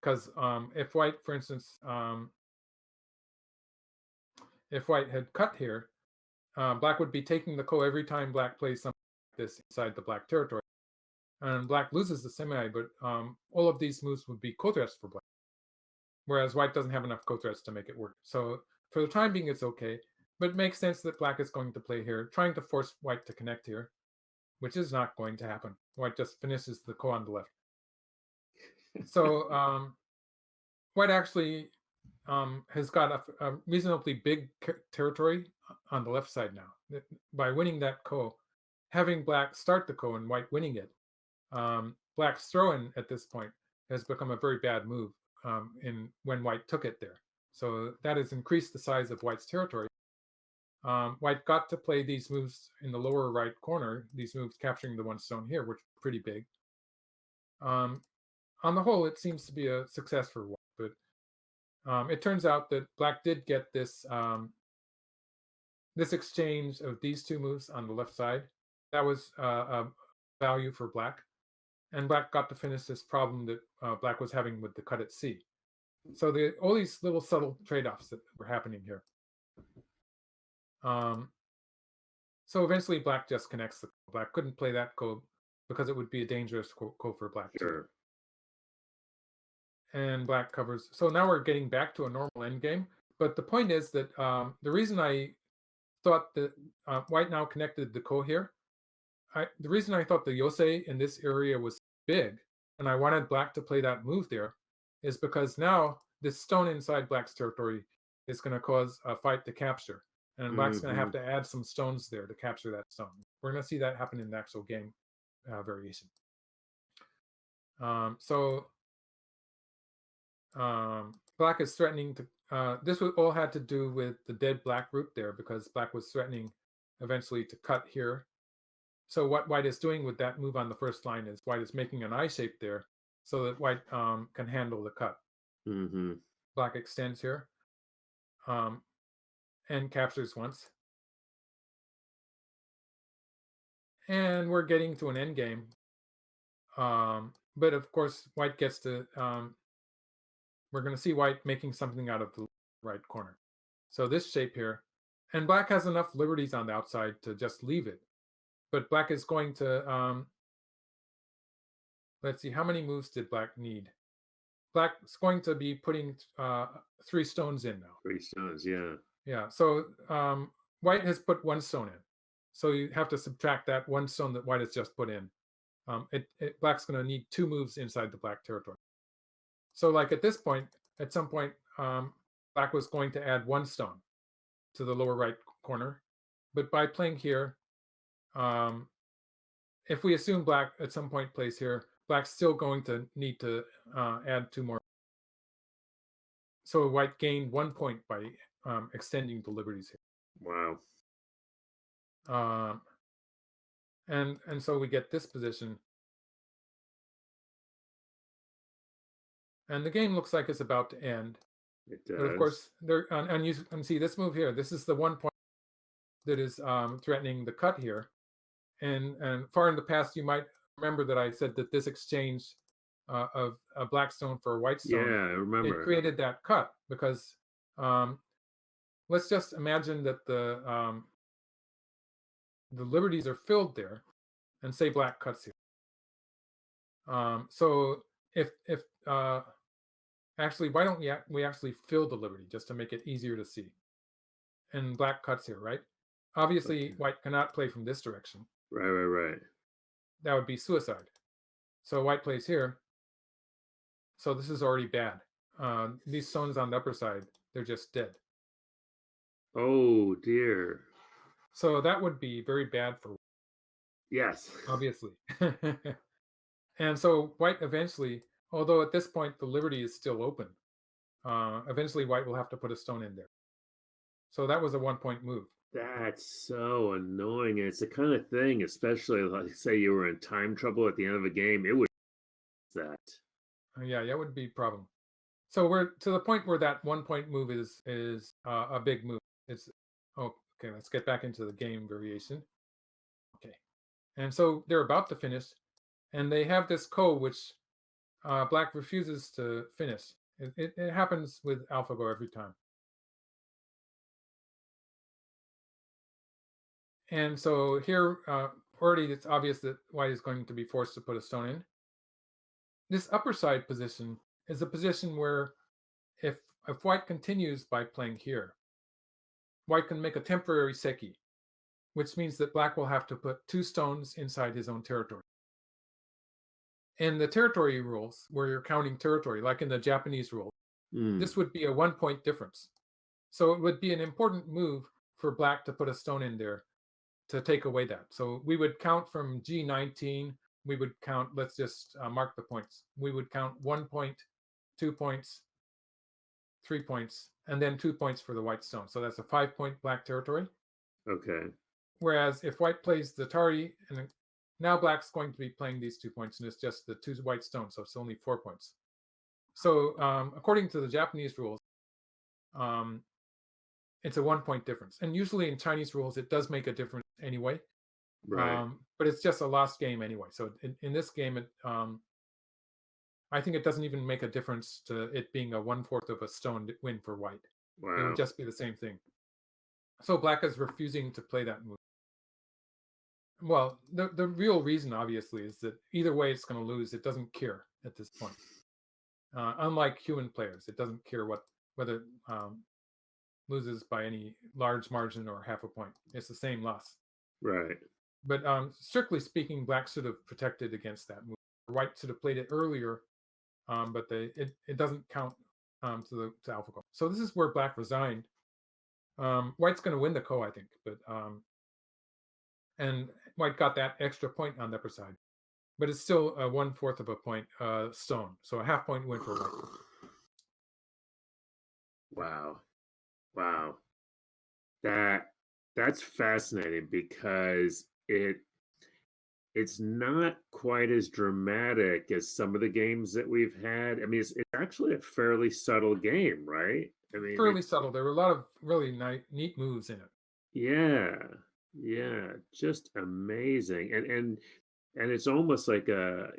Because if white, for instance, if white had cut here, black would be taking the ko every time black plays something like this inside the black territory. and black loses the semi, but all of these moves would be co-threats for black, whereas white doesn't have enough co-threats to make it work. So for the time being, it's okay, but it makes sense that black is going to play here, trying to force white to connect here, which is not going to happen. White just finishes the ko on the left. So white actually has got a reasonably big territory on the left side now. By winning that ko, having black start the ko and white winning it, black's throw-in at this point has become a very bad move when white took it there. So that has increased the size of white's territory. White got to play these moves in the lower right corner, these moves capturing the one stone here, which are pretty big. On the whole, it seems to be a success for white, but it turns out that black did get this this exchange of these two moves on the left side. That was a value for black, and black got to finish this problem that black was having with the cut at C. So all these little subtle trade-offs that were happening here. So eventually black just connects the ko. Black couldn't play that ko because it would be a dangerous ko for black too. And black covers. So now we're getting back to a normal endgame. But the point is that the reason I thought that white now connected the ko here, the reason I thought the yosei in this area was big, and I wanted black to play that move there, is because now this stone inside black's territory is going to cause a fight to capture. And black's going to have to add some stones there to capture that stone. We're going to see that happen in the actual game variation. Black is threatening to. This all had to do with the dead black root there, because black was threatening eventually to cut here. So what white is doing with that move on the first line is white is making an I shape there so that white can handle the cut. Black extends here and captures once. And we're getting to an end game. But of course, white gets to. We're going to see white making something out of the right corner. So this shape here, and black has enough liberties on the outside to just leave it. But black is going to, let's see, how many moves did black need? Black's going to be putting 3 stones in now. 3 stones, yeah. Yeah, so white has put 1 stone in. So you have to subtract that 1 stone that white has just put in. Black's going to need 2 moves inside the black territory. So like at this point, at some point, black was going to add 1 stone to the lower right corner. But by playing here, if we assume black at some point plays here, black's still going to need to add 2 more. So white gained 1 point by extending the liberties here. Wow. And so we get this position. And the game looks like it's about to end. It does. But of course, and you can see this move here. This is the 1 point that is threatening the cut here. And far in the past, you might remember that I said that this exchange of a black stone for a white stone, yeah, I remember, it created that cut because let's just imagine that the liberties are filled there, and say black cuts here. So if actually, why don't we actually fill the liberty just to make it easier to see? And black cuts here, right? Obviously, white cannot play from this direction. Right. That would be suicide. So white plays here. So this is already bad. These stones on the upper side, they're just dead. Oh, dear. So that would be very bad for white. Yes. Obviously. And so white eventually, although at this point the liberty is still open, eventually white will have to put a stone in there. So that was a 1 point move. That's so annoying. It's the kind of thing, especially like say you were in time trouble at the end of a game, it would that. Yeah, that would be a problem. So we're to the point where that 1 point move is a big move. It's okay. Let's get back into the game variation. Okay, and so they're about to finish, and they have this ko which black refuses to finish. It happens with AlphaGo every time. And so here, already it's obvious that white is going to be forced to put a stone in. This upper side position is a position where if white continues by playing here, white can make a temporary seki, which means that black will have to put 2 stones inside his own territory. In the territory rules, where you're counting territory, like in the Japanese rules, Mm, this would be a 1-point difference. So it would be an important move for black to put a stone in there to take away that. So we would count from G19. We would count, let's just mark the points. We would count 1 point, 2 points, 3 points, and then 2 points for the white stone. So that's a 5-point black territory. okay. Whereas if white plays the Tari, and now black's going to be playing these 2 points, and it's just the 2 white stones, so it's only 4 points. So according to the Japanese rules, it's a 1-point difference. And usually in Chinese rules, it does make a difference anyway. Right. But it's just a lost game anyway. So in this game, I think it doesn't even make a difference to it being a 1/4 of a stone win for white. It would Wow. just be the same thing. So black is refusing to play that move. Well, the real reason, obviously, is that either way it's going to lose. It doesn't care at this point. Unlike human players, it doesn't care whether loses by any large margin or half a point. It's the same loss. Right. But strictly speaking, black should have protected against that move. White should have played it earlier, but it doesn't count to AlphaGo. So this is where black resigned. White's going to win the ko, I think, but and white got that extra point on the upper side, but it's still a 1/4 of a point stone, so a half-point win for white. Wow. Wow. That's fascinating because it's not quite as dramatic as some of the games that we've had. I mean, it's actually a fairly subtle game, right? I mean, Fairly subtle. There were a lot of really neat moves in it. yeah, yeah, just amazing. And it's almost like a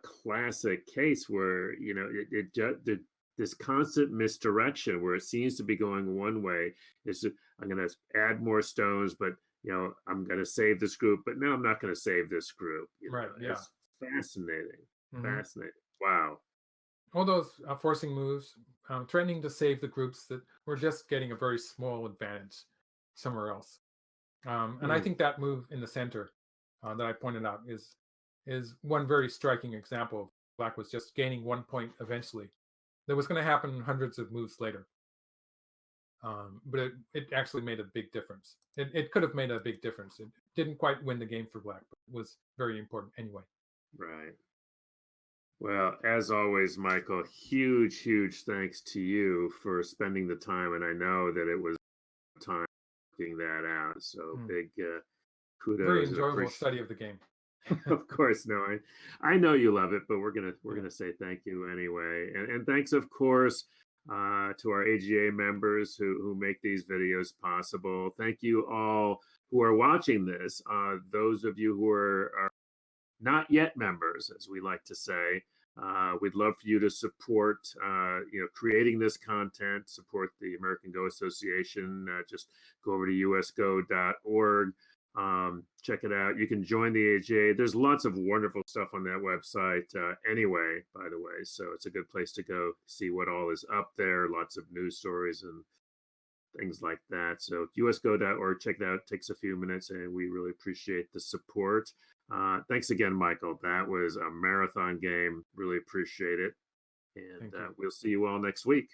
classic case where, it just this constant misdirection where it seems to be going one way. I'm going to add more stones, but I'm going to save this group, but now I'm not going to save this group. Right. Yeah. It's fascinating, Hmm. fascinating. Wow. All those forcing moves, threatening to save the groups that were just getting a very small advantage somewhere else. And I Hmm. think that move in the center that I pointed out is one very striking example of black was just gaining 1 point eventually. That was going to happen hundreds of moves later. But it actually made a big difference. It could have made a big difference. It didn't quite win the game for black, but it was very important anyway. Right. Well, as always, Michael, huge, huge thanks to you for spending the time. And I know that it was time working that out. So Mm. big Very kudos and enjoyable appreciation. study of the game. Of course, no, I know you love it, but we're gonna say thank you anyway, and thanks, of course, to our AGA members who make these videos possible. Thank you all who are watching this. Those of you who are not yet members, as we like to say. We'd love for you to support, creating this content, support the American Go Association. Just go over to usgo.org, check it out. You can join the AJ. There's lots of wonderful stuff on that website anyway, by the way. So it's a good place to go see what all is up there. Lots of news stories and things like that. So usgo.org, check it out. It takes a few minutes, and we really appreciate the support. Thanks again, Michael. That was a marathon game. Really appreciate it. And Thank you. we'll see you all next week.